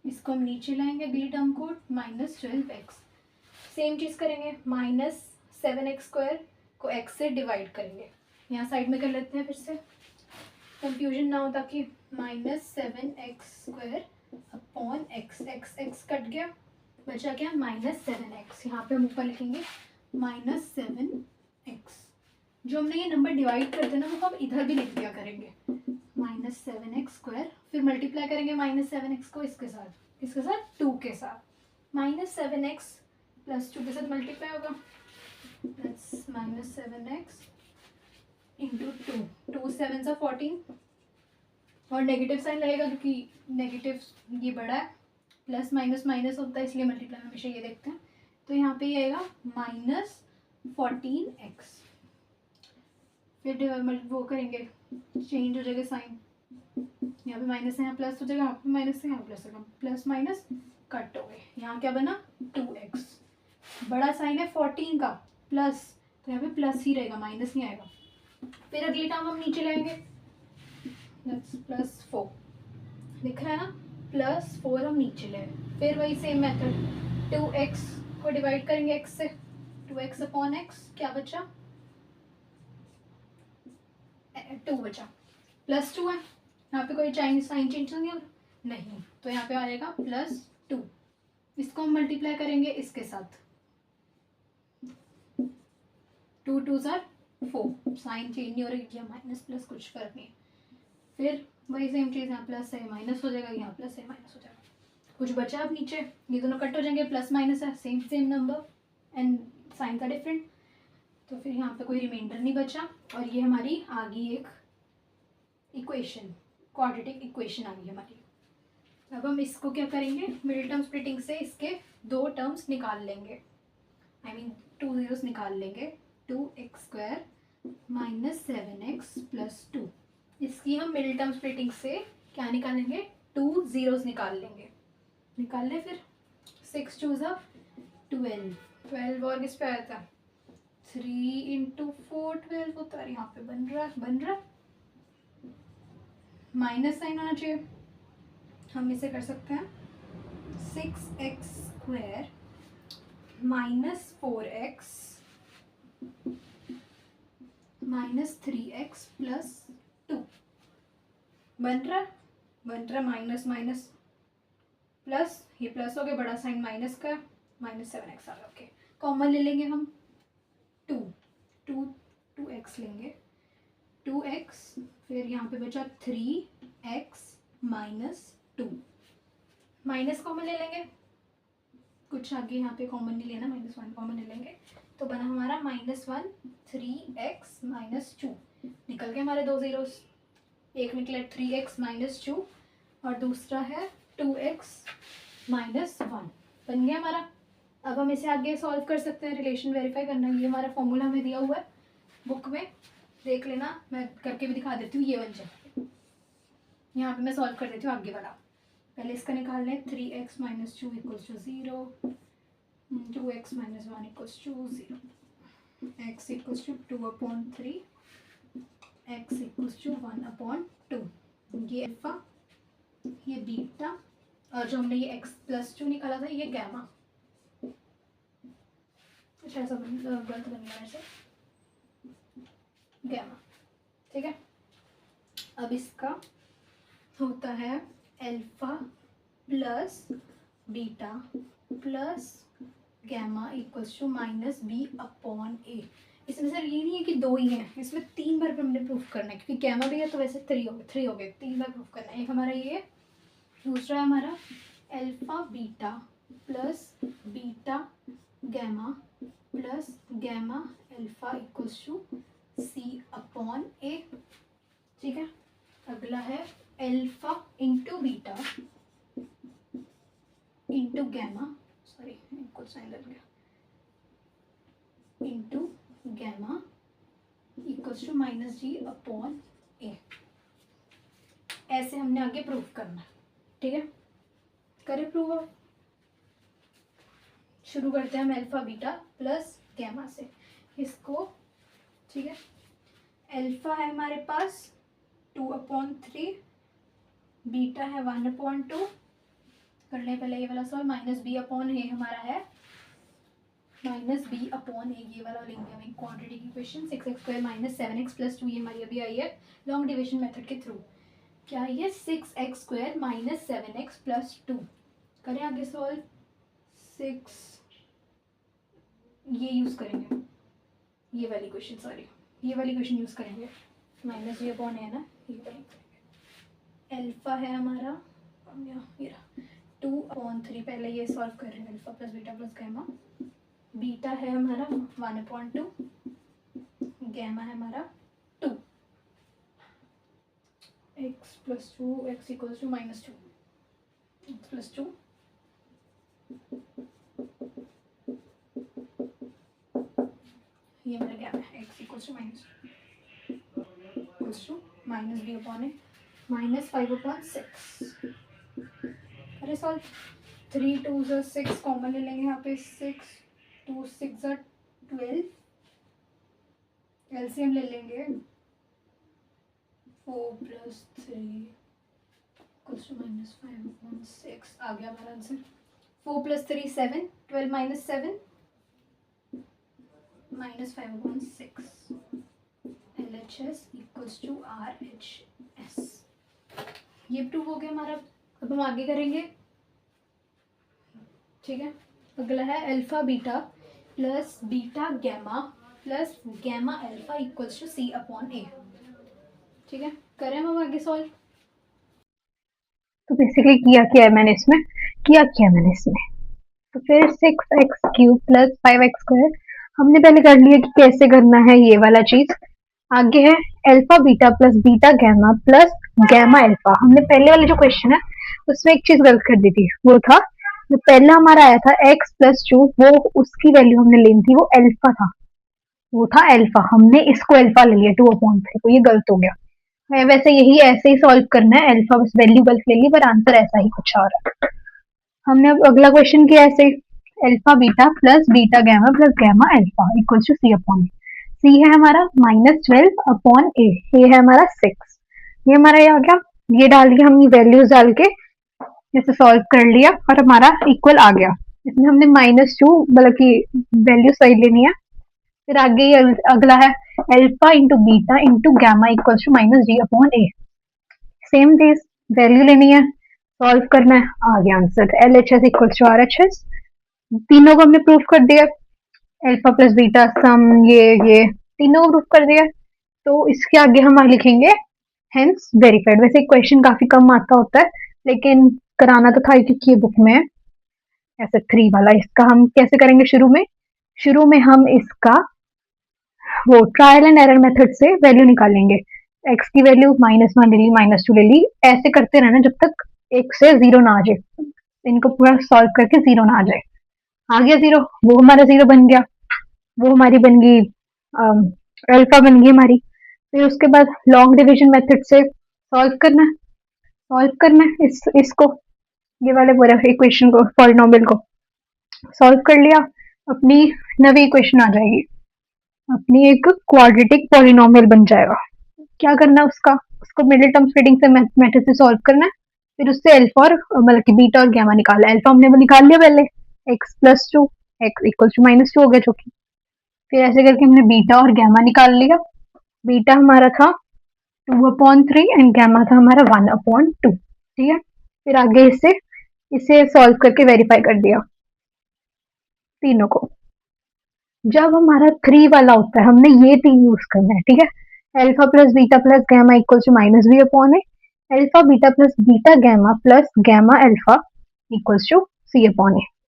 Speaker 2: इसको हम नीचे लाएंगे अगली टर्म को, -12x। सेम चीज़ करेंगे, -7x² को x से डिवाइड करेंगे। यहाँ साइड में कर लेते हैं फिर से, कंफ्यूजन ना हो, ताकि -7x² upon x, x cut गया, बचा क्या -7x। यहाँ पे हम ऊपर लिखेंगे -7x। जो हमने ये नंबर डिवाइड करते हैं ना, वो हम इधर भी लिख दिया करेंगे, -7x²। फिर मल्टीप्लाई करेंगे -7x को इसके साथ, किसके साथ 2 के साथ, -7x + 2 के साथ मल्टीप्लाई होगा, दैट्स -7x × 2, 2 7 = 14 और नेगेटिव साइन लगेगा क्योंकि नेगेटिव ये बड़ा है, प्लस माइनस माइनस होता है, इसलिए मल्टीप्लाई में हमेशा ये देखते हैं। तो यहाँ पे ये आएगा -14x। फिर वो करेंगे, चेंज हो जाएगा साइन, यहाँ पे माइनस है, यहाँ प्लस हो जाएगा, यहाँ पे माइनस है, यहाँ प्लस होगा, प्लस माइनस कट हो गए। यहाँ क्या बना 2x, बड़ा साइन है 14 का प्लस, तो यहाँ पे प्लस ही रहेगा, माइनस नहीं आएगा। फिर अगली टर्म हम नीचे लाएंगे, दैट्स +4, दिख रहा है ना, +4 हम नीचे ले। फिर वही सेम मेथड, 2x को डिवाइड करेंगे x से, 2x अपॉन x, क्या बचा 2 बचा, +2 है, यहाँ पे कोई साइन चेंज तो नहीं हो रहा, नहीं, तो यहाँ पे आ जाएगा +2। इसको हम मल्टीप्लाई करेंगे इसके साथ, 2 2 ज़ार 4, साइन चेंज नहीं हो रही, या माइनस प्लस कुछ फर्क नहीं है। फिर वही सेम चीज़, यहाँ प्लस है माइनस हो जाएगा, यहाँ प्लस है माइनस हो जाएगा। कुछ बचा अब नीचे, ये दोनों कट हो जाएंगे, प्लस माइनस है same same number and sign का डिफरेंट, तो फिर यहाँ पे कोई रिमाइंडर नहीं बचा, और ये हमारी आ गई एक इक्वेशन, क्वाड्रेटिक इक्वेशन आ गई हमारी। अब हम इसको क्या करेंगे, मिडिल टर्म स्प्लिटिंग से इसके 2 टर्म्स निकाल लेंगे, आई मीन 2 ज़ीरोस निकाल लेंगे, 2x² माइनस 7x प्लस 2। इसकी हम मिडिल टर्म स्प्लिटिंग से क्या निकालेंगे, 2 ज़ीरोस निकाल लेंगे, निकाल लें फिर। 6 2 ज़ा 12, 12 और किस पे आया था, 3 × 4 12 होता है, यहाँ पे बन रहा माइनस साइन आना चाहिए, हम इसे कर सकते हैं 6x² minus 4x minus 3x plus 2, बन रहा माइनस माइनस प्लस, ये प्लस हो गया, बड़ा साइन माइनस का, माइनस 7x आ गया, ओके। कॉमन ले लेंगे हम, 2x लेंगे, 2x, फिर यहाँ पे बचा 3x माइनस 2, माइनस कॉमन ले लेंगे, कुछ आगे यहाँ पे कॉमन नहीं लेना, -1 कॉमन ले लेंगे, तो बना हमारा -1 3x माइनस 2, निकल गए हमारे 2 ज़ीरोस, एक निकला 3x माइनस 2 और दूसरा है 2x माइनस 1, बन गया हमारा। अब हम इसे आगे सॉल्व कर सकते हैं, रिलेशन वेरीफाई करना है, ये हमारा फॉर्मूला हमें दिया हुआ है बुक में, देख लेना, मैं करके भी दिखा देती हूँ, ये बन जाए, यहाँ पे मैं सॉल्व कर देती हूँ आगे वाला। पहले इसका निकाल लें, 3x minus 2 equals to 0, 2x minus 1 equals to 0, x equals to 2/3, x equals to 1/2, ये अल्फा, ये बीटा, और जो हमने ये x + 2 निकाला था ये गैमा। अच्छा ऐसा गलत बन गया ऐसे, गैमा, ठीक है। अब इसका होता है alpha plus beta plus gamma equals to -b/a। इसमें सर ये नहीं है कि 2 ही हैं, इसमें 3 बार हमने प्रूफ करना है, क्योंकि गैमा भी है तो वैसे 3 हो गए, 3 बार प्रूफ करना है। एक हमारा ये, दूसरा है हमारा alpha beta plus beta gamma plus gamma alpha equals to c/a, ठीक है। अगला है alpha into beta into gamma, sorry कुछ साइन लग गया, into gamma equals to -g/a। ऐसे हमने आगे प्रूफ करना है, ठीक है। करें प्रूव, अब शुरू करते हैं हम अल्फा बीटा प्लस गैमा से, इसको, ठीक है। अल्फा है हमारे पास 2/3, बीटा है 1/2, कर लें पहले ये वाला सॉल्व, -b/a हमारा है -b/a, ये वाला लेंगे हम quadratic equation, 6x² minus 7x plus 2, ये हमारी अभी आई है लॉन्ग डिविजन मेथड के थ्रू। क्या ये 6x² माइनस 7x प्लस 2, करें आगे सॉल्व, 6, ये यूज़ करेंगे, ये वाली क्वेश्चन, सॉरी ये वाली क्वेश्चन यूज़ करेंगे, -g/a है ना, ये वाली करेंगे। अल्फा है हमारा, ये रहा 2/3, पहले ये सॉल्व कर रहे हैं, alpha plus beta plus gamma, beta है हमारा 1/2, गैमा है हमारा 2, x + 2, x equals to -2, x + 2, ये हमारा गैमा है, x इक्वल्स टू -b/a -5/6। अरे सॉल्व, 3 2 ज़ा 6 कॉमन ले लेंगे यहाँ पे, 6 2 6 ज़ा 12, एलसीएम ले लेंगे, 4 + 3 इक्वल्स टू -5/6, आ गया हमारा answer. 4 + 3 7, 12 - 7 -5/6, LHS equals to RH ये प्रूव हो गया हमारा। अब हम आगे करेंगे, ठीक है। अगला है alpha beta plus beta gamma plus gamma alpha equals to C upon A. ठीक है, करें हम आगे सॉल्व।
Speaker 1: तो बेसिकली किया क्या मैंने इसमें तो फिर 6x³ प्लस 5x² हमने पहले कर लिया कि कैसे करना है ये वाला चीज। आगे है alpha beta plus beta gamma plus gamma alpha. हमने पहले वाले जो क्वेश्चन है उसमें एक चीज गलत कर दी थी, वो था जो पहला हमारा आया था x+2, वो उसकी वैल्यू हमने ली थी, वो अल्फा था, वो था अल्फा, हमने इसको अल्फा ले लिया 2/3 को, ये गलत हो गया है। वैसे यही ऐसे ही सॉल्व करना है, अल्फा बस वैल्यू गलत ले ली पर आंसर ऐसा ही कुछ आ रहा है। हमने अब अगला क्वेश्चन किया ऐसे, alpha beta plus beta gamma plus gamma alpha equal to C upon C है हमारा -12/a, ये है हमारा 6, ये हमारा ये आ गया, ये डाल दिया हमने वैल्यूज डाल के जैसे सॉल्व कर लिया और हमारा इक्वल आ गया। इसमें हमने -2 मतलब की वैल्यू सही लेनी है। फिर आगे ये अगला है alpha into beta into gamma equals to -d/a, same चीज वैल्यू लेनी है, सॉल्व करना है, आ गया answer LHS equals to RHS। तीनों को हमने प्रूफ कर दिया, अल्फा प्लस बीटा सम, ये तीनों को प्रूफ कर दिया। तो इसके आगे हम लिखेंगे हेंस वेरीफाइड। वैसे क्वेश्चन काफी कम आता होता है लेकिन कराना तो था ही क्योंकि ये बुक में है ऐसे 3 वाला। इसका हम कैसे करेंगे, शुरू में हम इसका वो ट्रायल एंड एरर मेथड से वैल्यू निकालेंगे। x की वैल्यू -1 ले ली, -2 ले ली, ऐसे करते रहना जब तक एक से 0 ना आ जाए, इनको पूरा सॉल्व करके 0 ना आ जाए। आ गया 0, वो हमारा 0 बन गया, वो हमारी बन गई अल्फा बन गई हमारी। फिर उसके बाद लॉन्ग डिवीजन मेथड से सॉल्व करना है इसको, ये वाले पूरे इक्वेशन को, पॉलिनोमियल को सॉल्व कर लिया, अपनी नवी इक्वेशन आ जाएगी, अपनी एक क्वाड्रेटिक पॉलिनोमियल बन जाएगा। क्या करना है उसको मिडिल टर्म स्प्लिटिंग से मेथड से सॉल्व करना है। फिर उससे अल्फा और मतलब कि बीटा और गैमा निकालना है। अल्फा हमने वो निकाल लिया पहले, x+2, x इक्वल टू -2 हो गया जो कि, फिर ऐसे करके हमने बीटा और गैमा निकाल लिया। बीटा हमारा था 2/3 एंड गैमा था हमारा 1/2, ठीक है। फिर आगे इसे सॉल्व करके वेरीफाई कर दिया तीनों को। जब हमारा 3 वाला होता है हमने ये 3 यूज करना है, ठीक है। Alpha plus beta plus gamma equal to -b/a, alpha beta plus beta gamma plus gamma alpha equals to c/a,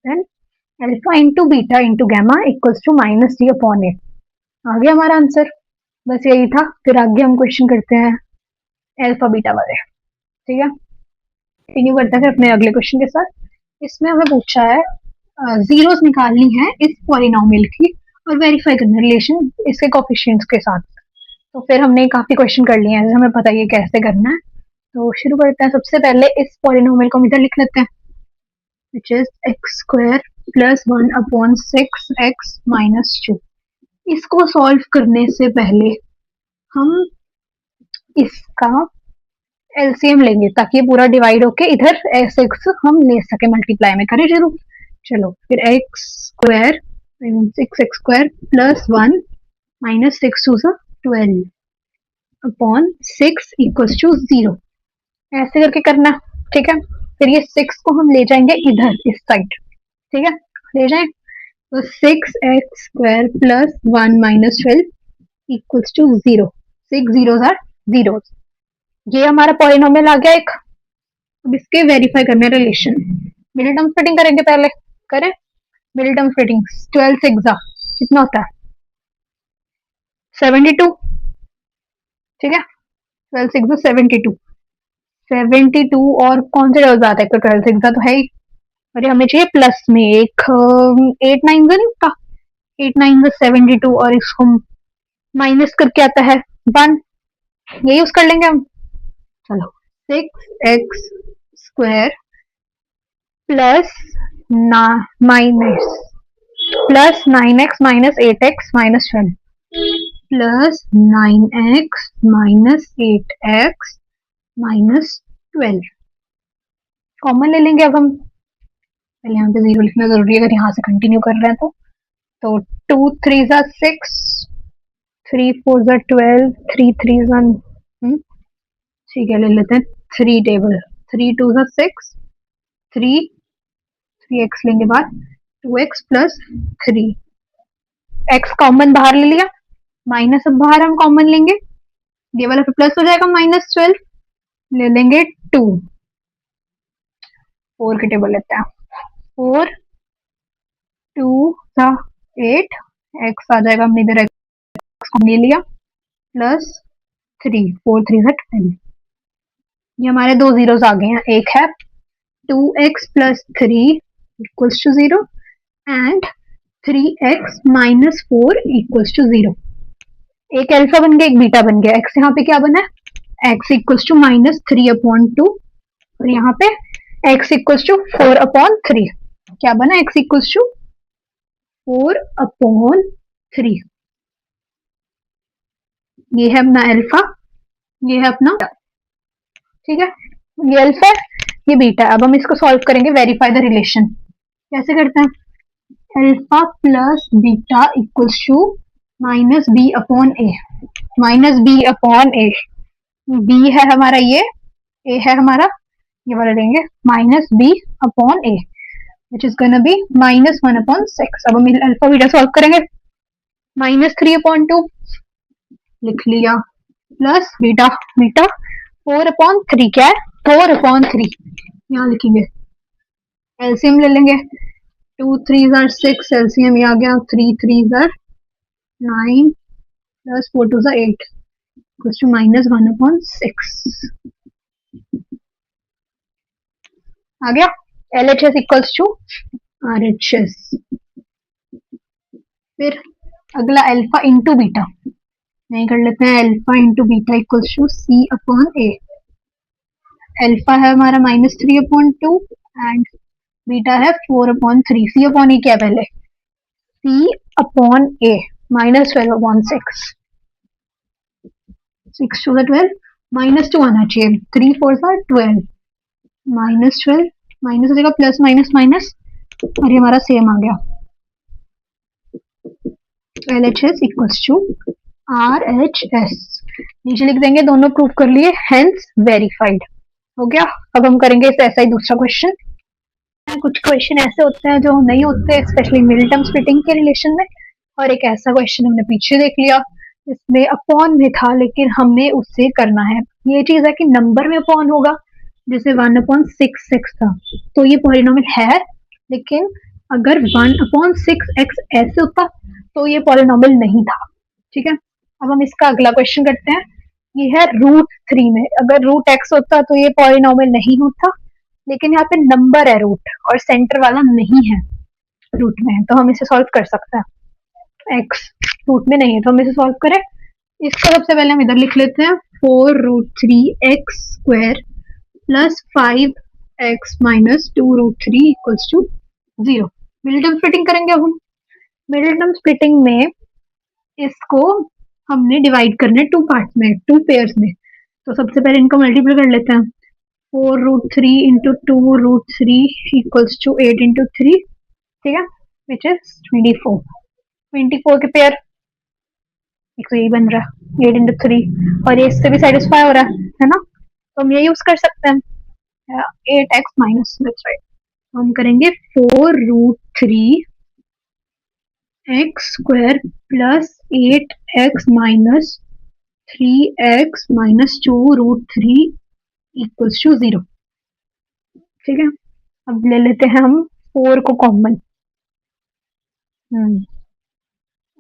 Speaker 1: then alpha into beta into gamma equals to -d/a। आ गया हमारा आंसर, बस यही था। फिर आगे हम क्वेश्चन करते हैं अल्फा बीटा वाले, ठीक है। कंटिन्यू करते हैं फिर अपने अगले क्वेश्चन के साथ। इसमें हमें पूछा है जीरोस निकालनी है इस पॉलिनोमियल की और वेरीफाई करना रिलेशन इसके कोफिशिएंट्स के साथ। तो फिर हमने काफी क्वेश्चन कर लिए हैं, हमें पता है कैसे करना है। तो शुरू करते हैं। सबसे पहले इस पॉलिनोमियल को हम इधर लिख लेते हैं, which is x² plus 1/6x minus 2। इसको सॉल्व करने से पहले हम इसका एलसीएम लेंगे ताकि ये पूरा डिवाइड होके इधर x हम ले सके, मल्टीप्लाई में करें जरूर। चलो फिर x² 6x² plus 1 -6 2 12/6 equals to 0, ऐसे करके करना, ठीक है। फिर ये 6 को हम ले जाएंगे इधर इस साइड, ठीक है, ले जाएं। तो 6x² plus 1 -12 equals to 0, 6 zeros are zeros। ये हमारा पॉलिनोमियल आ गया एक। अब इसके वेरीफाई करने रिलेशन, मिडिल टर्म स्प्लिटिंग करेंगे पहले, करें मिडिल टर्म स्प्लिटिंग। 12 से कितना होता है 72, ठीक है। 12 से 72, 72 और कौन से डबल आता है, तो 12 से तो है ही, और ये हमें चाहिए प्लस में एक 8 9 नहीं होता, 8 9 72 और इसको माइनस करके आता है 1, ये यूज कर लेंगे हम। चलो 6x² plus plus 9x minus 8x minus 12 plus 9x minus 8x minus 12, common ले लेंगे अब हम। पहले यहाँ पे 0 लिखना जरूरी है अगर यहाँ से कंटिन्यू कर रहे हैं तो 2 3 6, 3 4 12, 3 3 ठीक है, ले लेते हैं 3 टेबल, 3 2 सा 6, 3 एक्स लेंगे बाद, 2x प्लस 3, एक्स कॉमन बाहर ले लिया, माइनस अब बाहर हम कॉमन लेंगे, ये वाला फिर प्लस हो जाएगा -12, ले लेंगे 2, 4 की टेबल लेते हैं, 4 2 सा 8, एक्स आ जाएगा, हमने इधर एक्स को ले लिया, प्लस 3, 4 3 सा 12, ये हमारे दो जीरोस आ गए हैं, एक है 2x plus 3 equals to 0 and 3x minus 4 equals to 0। एक अल्फा बन गया, एक बीटा बन गया, x यहाँ पे क्या बना है, x इक्वल्स टू -3/2 और यहाँ पे x इक्वल्स टू 4/3, क्या बना, x इक्वल्स टू 4/3, ये है अपना अल्फा, ये है अपना, ठीक है, ये अल्फा है, ये बीटा है। अब हम इसको सॉल्व करेंगे, वेरीफाई द रिलेशन, कैसे करते हैं, alpha plus beta equals to -b/a, -b/a, b है हमारा ये, a है हमारा ये वाला, लेंगे -b/a which is gonna be -1/6। अब हम अल्फा बीटा सॉल्व करेंगे, -3/2 लिख लिया, प्लस बीटा, बीटा 4/3 क्या है, 4/3 यहाँ लिखेंगे, एलसीएम ले लेंगे, 2 3 are 6, एलसीएम ये आ गया, 3 3 are 9 plus 4 2 are 8 equals to -1/6 आ गया। LHS equals to RHS। फिर अगला अल्फा इंटू बीटा, नहीं कर लेते हैं, alpha into beta equals to C/A। Alpha है हमारा -3/2 एंड बीटा है 4/3। C/A क्या है पहले, C/A -12/6, 6 2 12, -2 आना चाहिए, 3 4 12, -12 माइनस हो जाएगा, प्लस माइनस माइनस, और ये हमारा सेम आ गया, LHS इक्वल्स टू RHS। नीचे लिख देंगे, दोनों प्रूव कर लिए, हेंस वेरीफाइड हो गया। अब हम करेंगे इस ऐसा ही दूसरा क्वेश्चन। कुछ क्वेश्चन ऐसे होते हैं जो नहीं होते, स्पेशली मिडल स्प्लिटिंग के रिलेशन में, और एक ऐसा क्वेश्चन हमने पीछे देख लिया इसमें अपॉन में था, लेकिन हमने उससे करना है, ये चीज है कि नंबर में अपॉन होगा, जैसे 1/6x था, तो ये पॉलिनोमियल है, लेकिन अगर 1/6x ऐसे होता तो ये पॉलिनोमियल नहीं था, ठीक है। अब हम इसका अगला क्वेश्चन करते हैं, ये है √3 में, अगर √x होता तो ये पॉलिनोमियल नहीं होता, लेकिन यहाँ पे नंबर है रूट और सेंटर वाला नहीं है रूट में, तो हम इसे सॉल्व कर सकते हैं, x रूट में नहीं है तो हम इसे सॉल्व करें। इसको सबसे पहले हम इधर लिख लेते हैं, 4√3x² plus 5x minus 2√3 equals to 0। Middle term splitting करेंगे। अब हम मिडिल टर्म स्प्लिटिंग में इसको हमने डिवाइड करना है 2 पार्ट में, 2 पेयर्स में, तो सबसे पहले इनको मल्टीप्लाई कर लेते हैं, 4√3 इंटू 2√3 इक्वल्स टू 8 इंटू 3, ठीक है, विच इज 24, 24 के पेयर, एक तो यही बन रहा है 8 इंटू 3, और ये इससे भी सेटिस्फाई हो रहा है ना, तो हम ये यूज कर सकते हैं, 8x माइनस, दैट्स राइट, हम करेंगे 4√3 x² plus 8x minus 3x minus 2√3 equals to 0, ठीक है। अब ले लेते हैं हम 4 को कॉमन,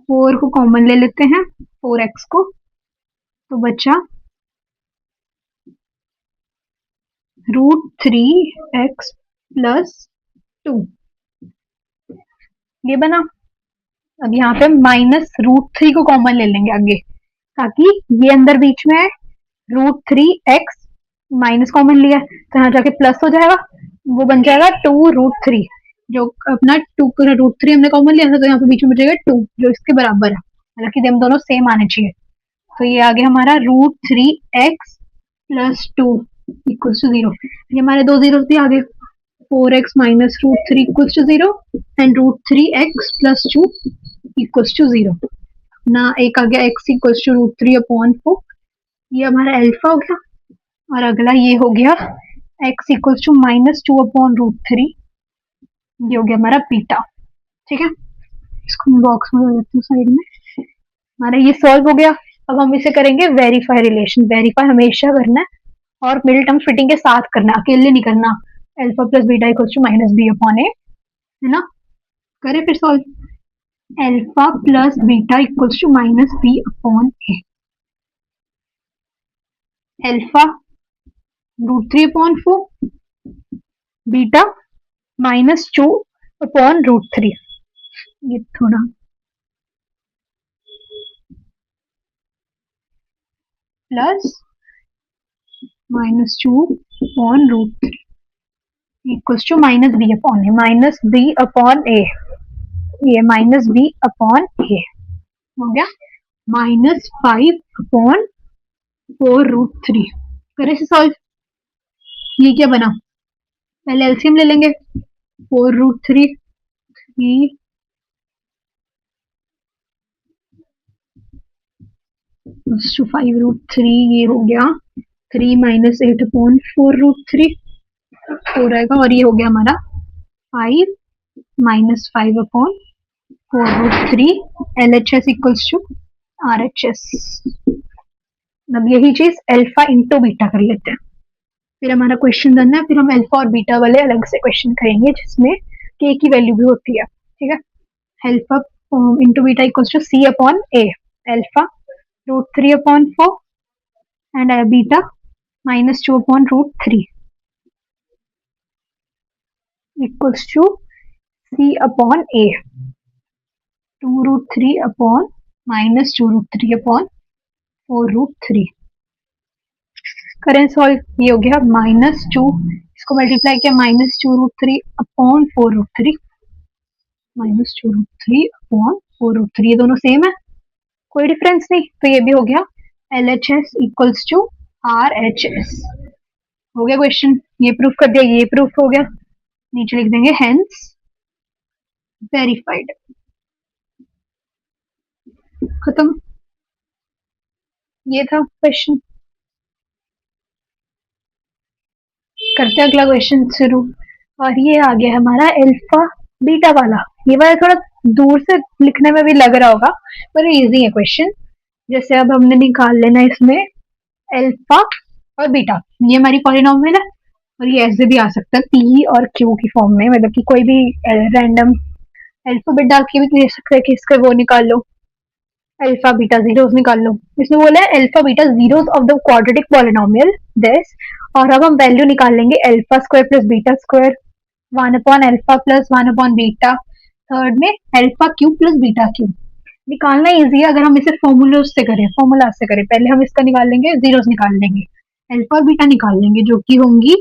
Speaker 1: 4 को कॉमन ले लेते हैं, 4x को, तो बचा √3x प्लस 2, ये बना। अब यहाँ पे -√3 को कॉमन ले लेंगे आगे, ताकि ये अंदर बीच में है, √3x माइनस कॉमन लिया तो यहाँ जाके प्लस हो जाएगा, वो बन जाएगा 2√3, जो अपना 2√3 हमने कॉमन लिया था, तो यहाँ पे बीच में बचेगा 2 जो इसके बराबर है, हालांकि हम दोनों सेम आने चाहिए, तो ये आ गया हमारा √3x प्लस 2 इक्वल्स टू 0। ये हमारे दो जीरो भी आ गए, 4x minus √3 equals to 0 and √3x plus 2 equals to 0 ना, एक आ गया x इक्वल्स टू √3/4, ये हमारा अल्फा हो गया, और अगला ये हो गया x इक्वल्स टू -2/√3, ये हो गया हमारा बीटा। ठीक है, इसको मैं बॉक्स में देती हूँ साइड में। हमारा ये सॉल्व हो गया। अब हम इसे करेंगे वेरीफाई रिलेशन। वेरीफाई हमेशा करना है और मिडिल टर्म फिटिंग के साथ करना है, अकेले नहीं करना। Alpha plus beta equals to -b/a, है ना। करें फिर solve. Alpha plus beta equals to -b/a। Alpha √3/4, beta -2/√3। ये थोड़ा प्लस -2/√3 इक्वल्स टू -b/a। ये -b/a हो गया -5/4√3। करें इसे सॉल्व। ये क्या बना, पहले एलसीएम ले लेंगे। 4√3 3 5√3, ये हो गया 3 - 8/4√3 4 आएगा, और ये हो गया हमारा 5 - 5/4√3। LHS equals to RHS। अब यही चीज अल्फा इंटू बीटा कर लेते हैं, फिर हमारा क्वेश्चन डन है। फिर हम अल्फा और बीटा वाले अलग से क्वेश्चन करेंगे जिसमें के की वैल्यू भी होती है। ठीक है, alpha into beta equals to C/A। Alpha √3/4 and beta -2/√3 equals to C/A। 2√3/-2√3/4√3। करें सॉल्व। ये हो गया -2, इसको मल्टीप्लाई किया -2√3/4√3, -2√3/4√3, ये दोनों सेम है, कोई डिफरेंस नहीं, तो ये भी हो गया LHS इक्वल्स टू RHS। हो गया क्वेश्चन, ये प्रूफ कर दिया, ये प्रूफ हो गया। नीचे लिख देंगे हेंस वेरीफाइड। खत्म, ये था क्वेश्चन। करते हैं अगला क्वेश्चन शुरू। और ये आ गया हमारा अल्फा बीटा वाला। ये वाला थोड़ा दूर से लिखने में भी लग रहा होगा पर इजी है क्वेश्चन। जैसे अब हमने निकाल लेना इसमें अल्फा और बीटा, ये हमारी पॉलिनॉमियल है और ये ऐसे भी आ सकता है पी और क्यू की फॉर्म में, मतलब कि कोई भी रैंडम अल्फाबेट डाल के भी दे सकते हैं कि इसका वो निकाल लो, अल्फा बीटा जीरोस निकाल लो। इसमें बोला है alpha beta zeros of the quadratic polynomial this. और अब हम वैल्यू निकाल लेंगे alpha square plus beta square 1/अल्फा प्लस 1/बीटा। थर्ड में alpha cube plus beta cube. निकालना इजी है अगर हम इसे फॉर्मूला से करें। पहले हम इसका निकाल लेंगे, जीरोस निकाल लेंगे, अल्फा और बीटा निकाल लेंगे, जो कि होंगी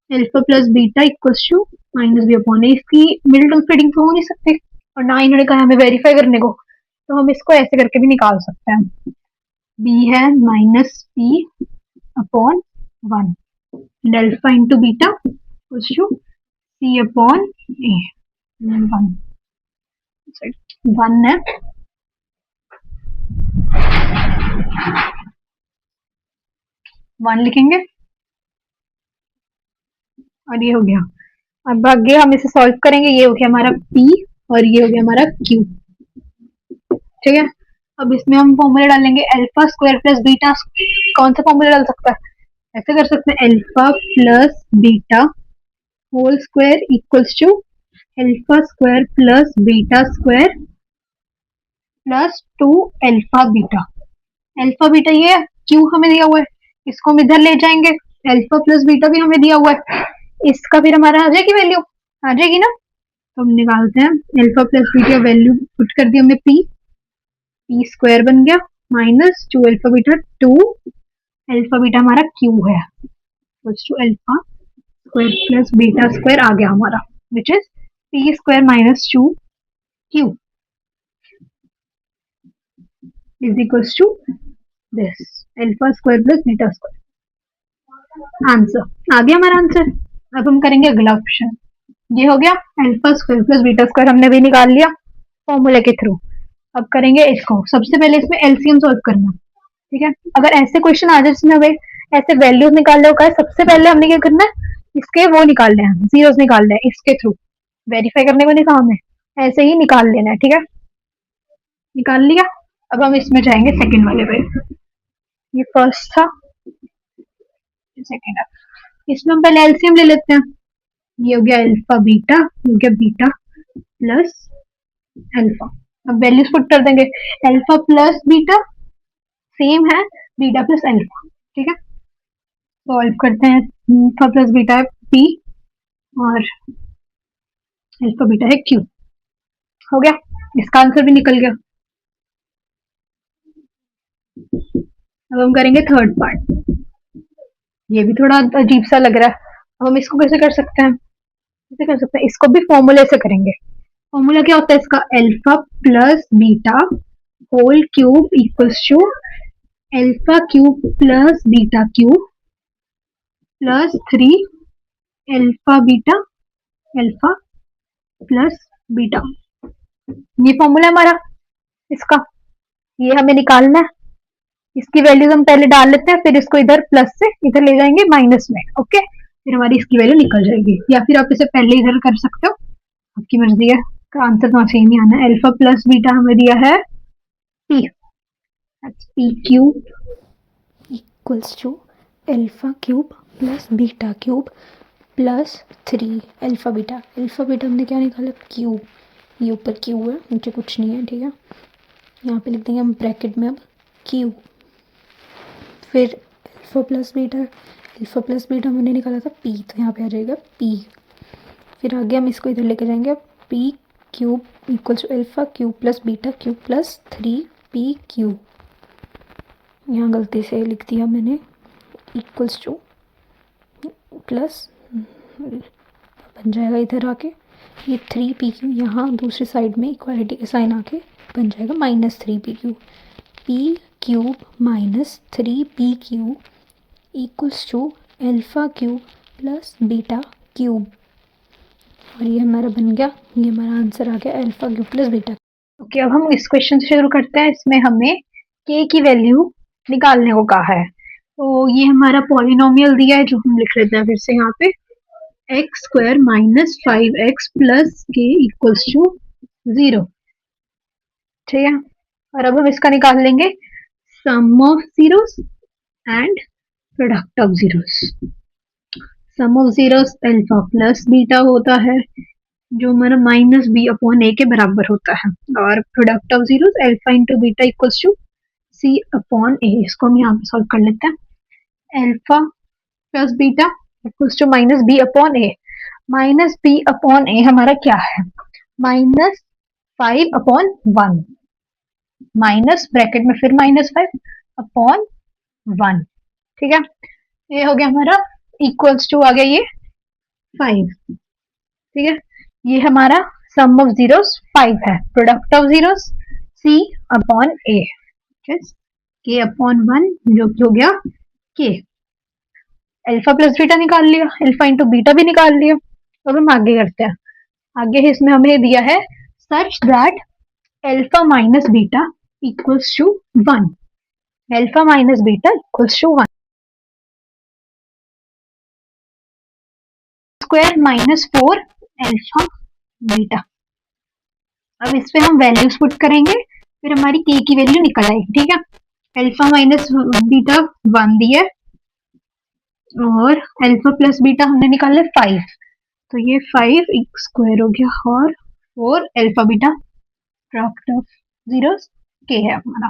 Speaker 1: alpha plus beta equals to -b/a। इसकी मिडिल टर्म स्प्लिटिंग तो हो नहीं सकती, और ना इन्होंने कहा हमें वेरीफाई करने को, तो हम इसको ऐसे करके भी निकाल सकते हैं। b है -p/1 alpha into beta equals to C/A 1 है। वन लिखेंगे और ये हो गया। अब आगे हम इसे सॉल्व करेंगे। ये हो गया हमारा p और ये हो गया हमारा q। ठीक है, अब इसमें हम फॉर्मूला डालेंगे अल्फा स्क्वायर प्लस बीटा। कौन सा फॉर्मूला डाल सकता है, ऐसे कर सकते हैं alpha plus beta whole square equals to alpha square plus beta square plus 2 alpha beta. Alpha beta ये क्यू हमें दिया हुआ है, इसको हम इधर ले जाएंगे। अल्फा प्लस बीटा भी हमें दिया हुआ है, इसका फिर हमारा आ जाएगी वैल्यू, आ जाएगी ना। तो हम निकालते हैं alpha plus beta value put कर दी हमने p स्क्वायर बन गया -2 अल्फा बीटा 2 अल्फा बीटा हमारा q है to alpha square plus beta square आ गया हमारा, which is p square -2 q is equals to this alpha square plus beta square. Answer आ गया हमारा आंसर। अब हम करेंगे अगला ऑप्शन। ये हो गया alpha square plus beta square हमने भी निकाल लिया फॉर्मूला के थ्रू। अब करेंगे इसको, सबसे पहले इसमें एलसीएम सॉल्व करना। ठीक है, अगर ऐसे क्वेश्चन आ जाए जिसमें हमें ऐसे वैल्यूज निकालने को कहा है, सबसे पहले हमने क्या करना है, इसके वो निकालने हैं, जीरोस निकालने हैं इसके थ्रू, वेरीफाई करने को नहीं कहा हमें, ऐसे ही निकाल लेना है, ठीक है, निकाल लिया। अब हम इसमें जाएंगे सेकंड वाले पे, ये फर्स्ट था, सेकंड है, इसमें हम पहले एलसीएम ले लेते हैं, ये हो गया अल्फा बीटा, ये हो गया बीटा प्लस अल्फा। अब वैल्यूज पुट कर देंगे, अल्फा प्लस बीटा सेम है बीटा प्लस अल्फा, ठीक है, सॉल्व करते हैं, अल्फा प्लस बीटा है पी और अल्फा बीटा है क्यू, हो गया, इसका आंसर भी निकल गया। अब हम करेंगे थर्ड पार्ट, ये भी थोड़ा अजीब सा लग रहा है, अब हम इसको कैसे कर सकते हैं, कैसे कर सकते हैं, इसको भी फॉर्मूले से करेंगे। फॉर्मूला क्या होता है इसका, alpha plus beta whole cube equals to alpha cube plus beta cube plus 3 alpha beta alpha plus beta, ये फॉर्मूला है हमारा इसका, ये हमें निकालना है, इसकी वैल्यूज हम पहले डाल लेते हैं, फिर इसको इधर प्लस से इधर ले जाएंगे माइनस में, ओके, फिर हमारी इसकी वैल्यू निकल जाएगी, या फिर आप इसे पहले इधर कर सकते हो, आपकी मर्जी है, आंसर तो सेम ही आना है। अल्फा प्लस बीटा हमें दिया है p, p cube
Speaker 2: equals to alpha cube plus beta cube plus 3 alpha beta हमने क्या निकाला, क्यूब, ये ऊपर क्यू है, नीचे कुछ नहीं है, ठीक है, यहाँ पे लिख देंगे हम ब्रैकेट में अब क्यू, फिर अल्फा प्लस बीटा हमने निकाला था पी, तो यहाँ पे आ जाएगा पी, फिर आगे हम इसको इधर लेके जाएंगे, p cube equals to alpha cube plus beta cube plus 3 p cube, यहाँ गलती से लिख दिया मैंने, इक्वल्स टू प्लस बन जाएगा इधर आके, ये 3 पी क्यू यहाँ दूसरी साइड में इक्वालिटी के साइन आके बन जाएगा minus 3 p q, p cube minus 3 p cube equals to alpha cube plus beta cube, और ये हमारा बन गया, ये हमारा आंसर आ गया alpha cube plus beta.
Speaker 1: Okay, अब हम इस क्वेश्चन से शुरू करते हैं, इसमें हमें के की वैल्यू निकालने को कहा है, तो ये हमारा पॉलिनोमियल दिया है जो हम लिख लेते हैं फिर से यहाँ पे, x square minus 5x plus K equals to 0, ठीक है, और अब हम इसका निकाल लेंगे sum of zeros and product of zeros, sum of zeros alpha plus beta होता है जो हमारा माइनस बी अपॉन ए के बराबर होता है, और product of zeros alpha into beta equals to C upon A, इसको हम यहाँ पे सॉल्व कर लेते हैं, alpha plus beta equals to minus B upon A, minus B upon A हमारा क्या है, माइनस 5 अपॉन 1, माइनस ब्रैकेट में फिर माइनस 5 अपॉन 1, ठीक है, ये हो गया हमारा इक्वल्स टू आ गया ये 5, ठीक है, ये हमारा सम ऑफ जीरोस 5 है, product of zeros C upon A, K upon 1 जो कि हो गया के, अल्फा प्लस बीटा निकाल लिया, अल्फा इंटू बीटा भी निकाल लिया, अब हम आगे करते हैं, आगे इसमें हमें दिया है such that alpha minus beta equals to 1, अल्फा minus beta equals to 1, square minus 4 alpha beta, अब इस पे हम वैल्यूज पुट करेंगे, फिर हमारी के की वैल्यू निकल आएगी, ठीक है, अल्फा माइनस बीटा 1 दिया और अल्फा प्लस बीटा हमने निकाला 5, तो ये 5 स्क्वायर हो गया और 4 alpha beta product of zeros के है हमारा,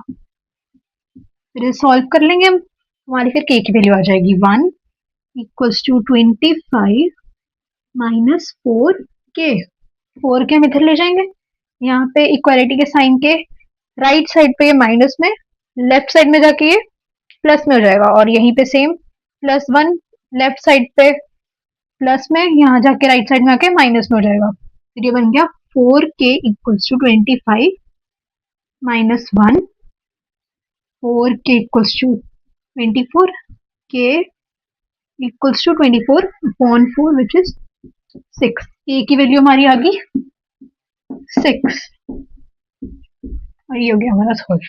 Speaker 1: फिर सॉल्व कर लेंगे हम, हमारी फिर के की वैल्यू आ जाएगी 1 इक्वल्स टू 25 माइनस 4 के, 4 के हम इधर ले जाएंगे, यहाँ पे इक्वालिटी के साइन के राइट साइड पे ये माइनस में, लेफ्ट साइड में जाके ये प्लस में हो जाएगा, और यहीं पे सेम प्लस 1 लेफ्ट साइड पे प्लस में, यहाँ जाके राइट साइड में आके माइनस में हो जाएगा, फिर ये बन गया 4k equals to 25 minus 1, 4k equals to 24, k equals to 24 upon 4 which is 6, k की वैल्यू हमारी आ गई 6, और ये हो गया हमारा सॉल्व,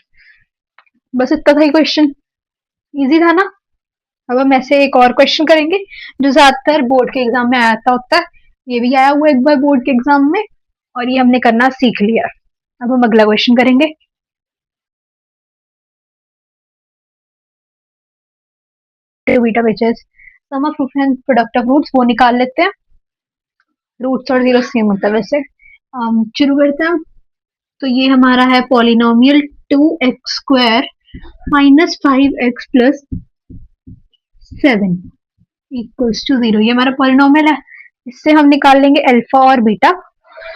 Speaker 1: बस इतना था ही क्वेश्चन, इजी था ना। अब हम ऐसे एक और क्वेश्चन करेंगे जो ज्यादातर बोर्ड के एग्जाम में आता होता है। ये भी आया हुआ एक बार बोर्ड के एग्जाम में और ये हमने करना सीख लिया। अब हम अगला क्वेश्चन करेंगे। Beta which is sum of root and product of roots, वो निकाल लेते हैं। रूट्स और जीरो सेम होता है वैसे। शुरू करते हैं। तो ये हमारा है polynomial 2x² minus 5x plus 7 equals to 0। ये हमारा पॉलिनोमियल है। इससे हम निकाल लेंगे अल्फा और बीटा।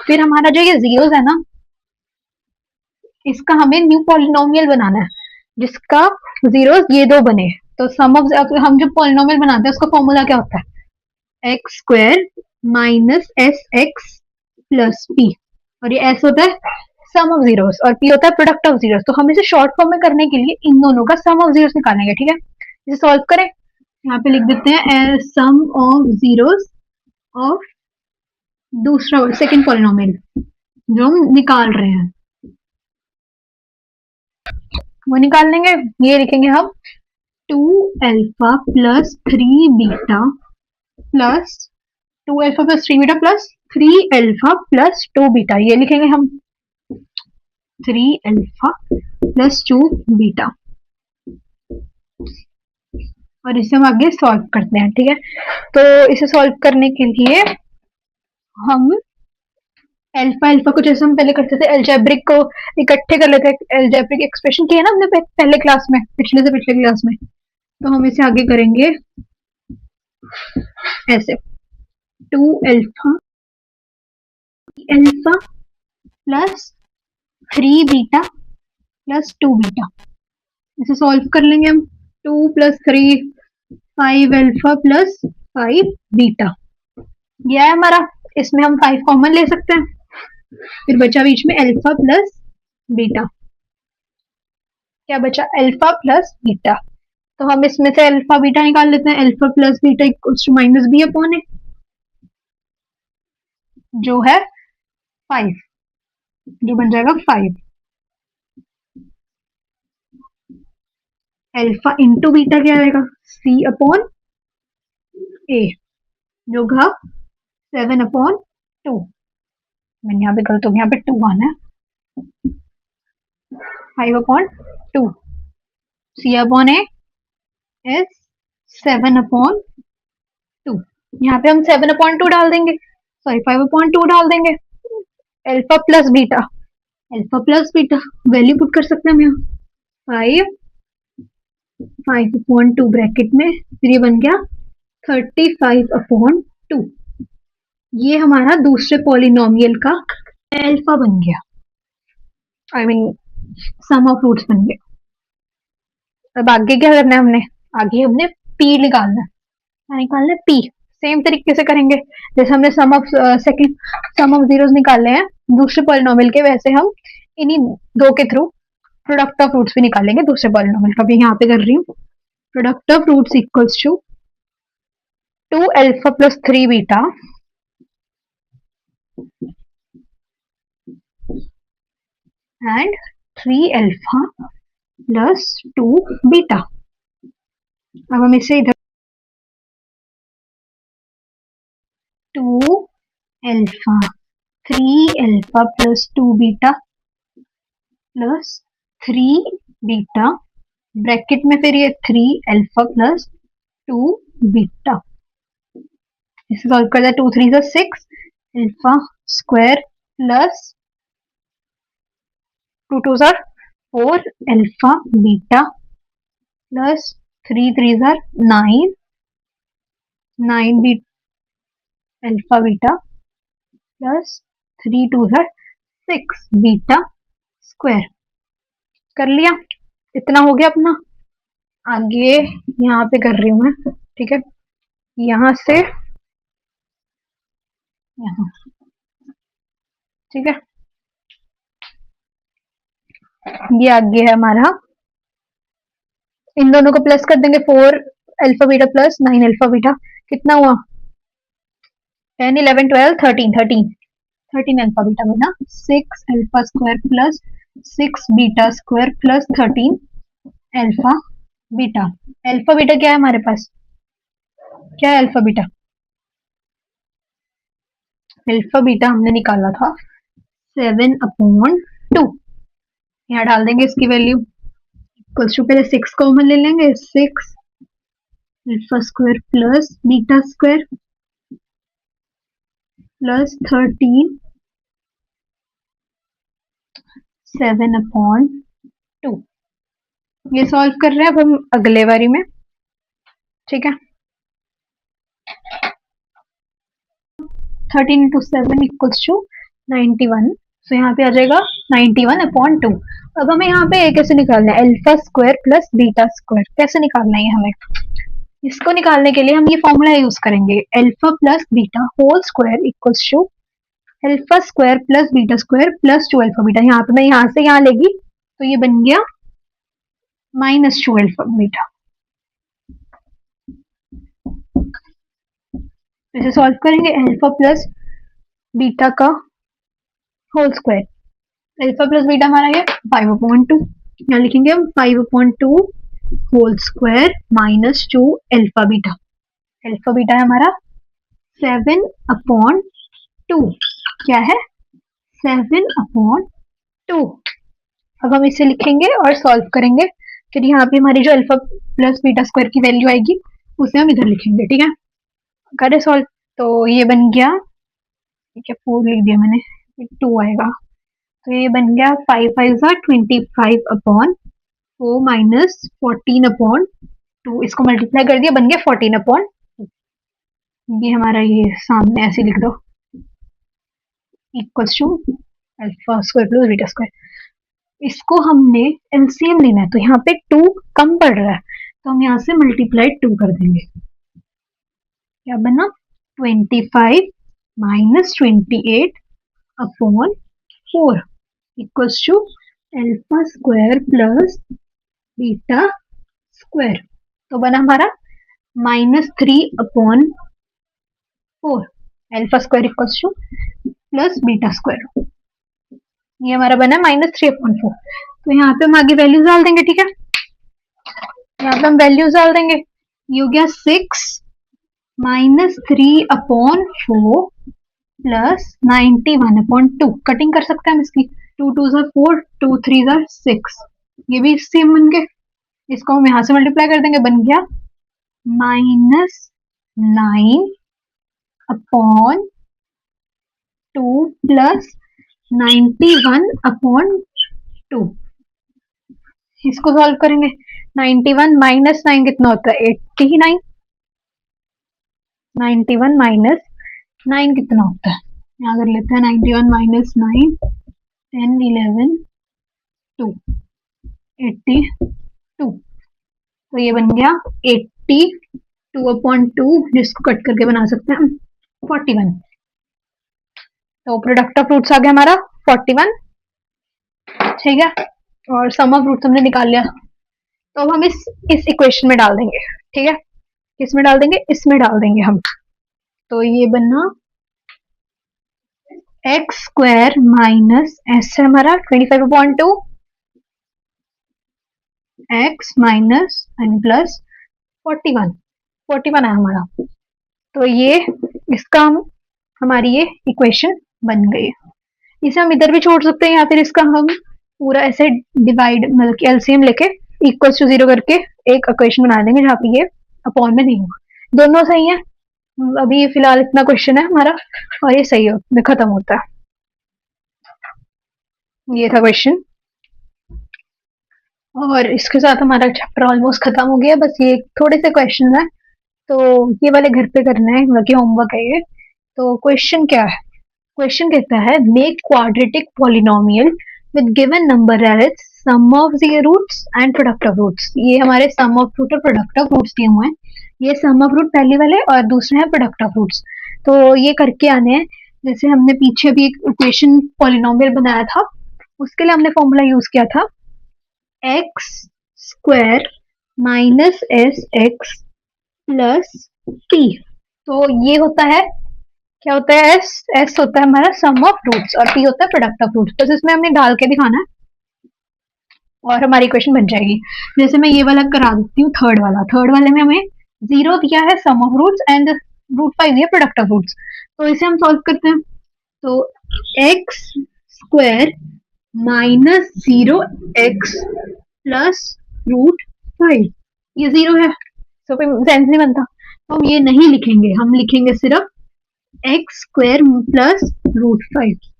Speaker 1: फिर हमारा जो ये जीरोस है ना, इसका हमें न्यू पॉलिनोमियल बनाना है जिसका जीरोस ये दो बने। तो सम ऑफ, हम जो पॉलिनोमियल बनाते हैं उसका फॉर्मूला क्या होता है, x² minus sx plus p, और ये s होता है सम ऑफ जीरोस और p होता है प्रोडक्ट ऑफ जीरोस। तो हम इसे शॉर्ट फॉर्म में करने के लिए इन दोनों का सम ऑफ जीरोस निकालेंगे। ठीक है, इसे सॉल्व करें। यहाँ पे लिख देते हैं सम ऑफ जीरोस ऑफ दूसरा सेकंड पॉलिनोमियल जो हम निकाल रहे हैं, वो निकाल लेंगे। ये लिखेंगे हम 2 alpha plus 3 beta plus 2 alpha plus 3 beta plus 3 alpha plus 2 beta. ये लिखेंगे हम 3 अल्फा प्लस 2 बीटा, और इसे हम आगे सॉल्व करते हैं। ठीक है, तो इसे सॉल्व करने के लिए हम अल्फा अल्फा को जैसे हम पहले करते थे अलजेब्रिक को इकट्ठे कर लेते हैं। अलजेब्रिक एक्सप्रेशन किया ना हमने पहले क्लास में, पिछले से पिछले क्लास में। तो हम इसे आगे करेंगे ऐसे 2 alpha alpha plus 3 beta plus 2 beta. इसे सॉल्व कर लेंगे हम। 2 प्लस 3 5 अल्फा प्लस 5 बीटा। यह है हमारा। इसमें हम 5 कॉमन ले सकते हैं, फिर बचा बीच में अल्फा प्लस बीटा। क्या बचा, अल्फा प्लस बीटा। तो हम इसमें से अल्फा बीटा निकाल लेते हैं। Alpha plus beta equals to minus B upon A, जो है 5, जो बन जाएगा 5। अल्फा इंटू बीटा क्या आएगा, सी अपॉन ए, जो होगा 7 अपॉन 2। मैंने यहाँ पे गलत हो गया, यहाँ पे 2 आना है। 5 upon 2, c upon a is 7 upon 2। यहाँ पे हम 7 अपॉन 2 डाल देंगे, सॉरी 5 अपॉन 2 डाल देंगे। Alpha plus beta, alpha plus beta value put कर सकते हैं हम यहाँ। 5 अपॉन 2 ब्रैकेट में, फिर ये बन गया 35 अपॉन 2। ये हमारा दूसरे पॉलिनोमियल का अल्फा बन गया, I mean sum of roots बन गया। अब आगे क्या करना है हमने, आगे हमने पी निकालना है। पी सेम तरीके से करेंगे जैसे हमने सम ऑफ जीरोस निकाले हैं दूसरे पॉलिनोमियल के, वैसे हम इन्हीं दो के थ्रू प्रोडक्ट ऑफ रूट्स भी निकालेंगे दूसरे पॉलिनोमियल का। भी यहाँ पे कर रही हूँ product of roots equals to 2 alpha plus 3 beta and 3 alpha plus 2 beta. अब हम इसे इधर 2 alpha 3 alpha plus 2 beta plus 3 beta bracket में, फिर ये 3 अल्फा प्लस 2 बीटा। इसे सॉल्व कर दिया, 2 3 जा 6 अल्फा स्क्वायर प्लस 2 2 जा 4 अल्फा बीटा प्लस 3 3 जा 9 9 बीटा अल्फा बीटा प्लस 3 2 जा 6 बीटा स्क्वायर। कर लिया, इतना हो गया अपना। आगे यहाँ पे कर रही हूँ मैं। ठीक है, यहाँ से यहाँ, ठीक है, ये आगे है हमारा। इन दोनों को प्लस कर देंगे, 4 alpha beta plus 9 alpha beta, कितना हुआ 10 11 12 13 13 अल्फा बीटा में ना 6 alpha square plus 6 beta square plus 13 alpha beta. Alpha beta क्या है हमारे पास, क्या है अल्फा बीटा? अल्फा बीटा हमने निकाला था 7/2। यहाँ डाल देंगे इसकी वैल्यू, इक्वल्स टू पहले 6 कॉमन ले लेंगे, 6 alpha square plus beta square plus 13 7/2। ये सॉल्व कर रहे हैं अब हम अगले बारी में, ठीक है। 13 इंटू 7 इक्वल्स टू 91। तो यहाँ पे आ जाएगा 91/2। अब हमें यहाँ पे कैसे निकालना है, alpha square plus beta square कैसे निकालना है हमें? इसको निकालने के लिए हम ये फॉर्मूला यूज करेंगे, alpha plus beta whole square equals to alpha square plus beta square plus 2 alpha beta. यहाँ पे मैं यहाँ से यहाँ लेगी तो ये बन गया -2 अल्फा बीटा। इसे सॉल्व करेंगे, अल्फा प्लस बीटा का whole square, alpha plus beta हमारा ये 5/2, यहाँ लिखेंगे हम 5/2 whole square -2 alpha beta. Alpha beta है हमारा 7/2, क्या है 7/2। अब हम इसे लिखेंगे और सॉल्व करेंगे, फिर यहाँ पे हमारी जो अल्फा प्लस बीटा स्क्वायर की वैल्यू आएगी उसे हम इधर लिखेंगे, ठीक है। करें सॉल्व, तो ये बन गया, ठीक है 4 लिख दिया मैंने, 2 आएगा, तो ये बन गया 5 5 25/4 माइनस 14/2। इसको मल्टीप्लाई कर दिया, बन गया 14/2। ये हमारा ये सामने ऐसे लिख दो, equals to alpha square plus beta square. इसको हमने एलसीएम लेना है, तो यहाँ पे 2 कम पड़ रहा है तो हम यहाँ से मल्टीप्लाई 2 कर देंगे, क्या बना 25 minus 28/4 equals to alpha square plus beta square. तो बना हमारा -3/4 alpha square equals to plus beta square. ये हमारा बना -3/4। तो यहाँ पे हम आगे वैल्यूज डाल देंगे, ठीक है। यहाँ पे हम वैल्यूज डाल देंगे, ये हो गया 6 -3/4 प्लस 91/2। कटिंग कर सकते हैं हम इसकी, 2 2 4, 2 3 6, ये भी सेम बन गए। इसको हम यहाँ से मल्टीप्लाई कर देंगे, बन गया -9/2 प्लस 91/2। इसको सॉल्व करेंगे, 91 माइनस 9 कितना होता है 89, 91 माइनस 9 कितना होता है, यहाँ कर लेते हैं 91 माइनस 9, 10 11 2, 82। तो ये बन गया 82/2, जिसको कट करके बना सकते हैं हम 41। तो प्रोडक्ट ऑफ फ्रूट्स आ गया हमारा 41, ठीक है। और सम ऑफ फ्रूट्स हमने निकाल लिया, तो अब हम इस इक्वेशन में डाल देंगे, ठीक है। किसमें डाल देंगे, इसमें डाल देंगे हम। तो ये बना एक्स स्क्वायर माइनस एस है हमारा 25/2 एक्स माइनस एन प्लस 41 है हमारा। तो ये इसका हमारी ये इक्वेशन बन गई। इसे हम इधर भी छोड़ सकते हैं या फिर इसका हम पूरा ऐसे डिवाइड मतलब कि एलसीएम लेके इक्वल्स टू 0 करके एक इक्वेशन बना देंगे जहाँ पे ये अपॉन में नहीं होगा। दोनों सही है, अभी फिलहाल इतना क्वेश्चन है हमारा और ये सही में खत्म होता है। ये था क्वेश्चन और इसके साथ हमारा चैप्टर ऑलमोस्ट खत्म हो गया। बस ये थोड़े से क्वेश्चन है, तो ये वाले घर पे करना है, बाकी होमवर्क है ये। तो क्वेश्चन क्या है, क्वेश्चन कहता है make quadratic polynomial with given number as sum of the roots and product of roots. ये हमारे सम ऑफ रूट और प्रोडक्ट ऑफ रूट्स दिए हुए हैं। ये सम ऑफ रूट पहले वाले और दूसरे हैं प्रोडक्ट ऑफ रूट्स। तो ये करके आने हैं, जैसे हमने पीछे भी एक इक्वेशन पॉलिनोमियल बनाया था, उसके लिए हमने फॉर्मूला यूज किया था x square minus S x plus T. तो ये होता है, क्या होता है, एस होता है हमारा सम ऑफ रूट्स और टी होता है प्रोडक्ट ऑफ रूट्स। तो इसमें हमने डाल के दिखाना है और हमारी इक्वेशन बन जाएगी। जैसे मैं ये वाला करा देती हूँ, थर्ड वाले में हमें 0 दिया है sum of roots and root 5 दिया प्रोडक्ट ऑफ रूट्स। तो इसे हम सॉल्व करते हैं। तो x square minus 0x plus root 5, ये 0 है तो कोई सेंस नहीं बनता, तो हम ये नहीं लिखेंगे, हम लिखेंगे सिर्फ एक्स स्क्वायर प्लस रूट 5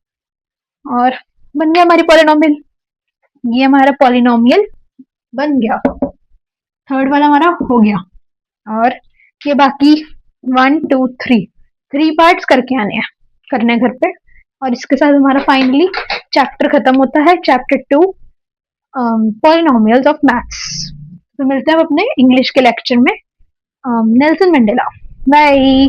Speaker 1: और बन गया हमारी पॉलिनोमियल। ये हमारा पॉलिनोमियल बन गया, थर्ड वाला हमारा हो गया। और ये बाकी 1 2 3 पार्ट्स करके आने हैं, करने घर पे। और इसके साथ हमारा फाइनली चैप्टर खत्म होता है, चैप्टर 2 पॉलिनोमियल्स ऑफ मैथ्स। तो मिलते हैं अपने इंग्लिश के लेक्चर में। Nelson Mandela. बाय।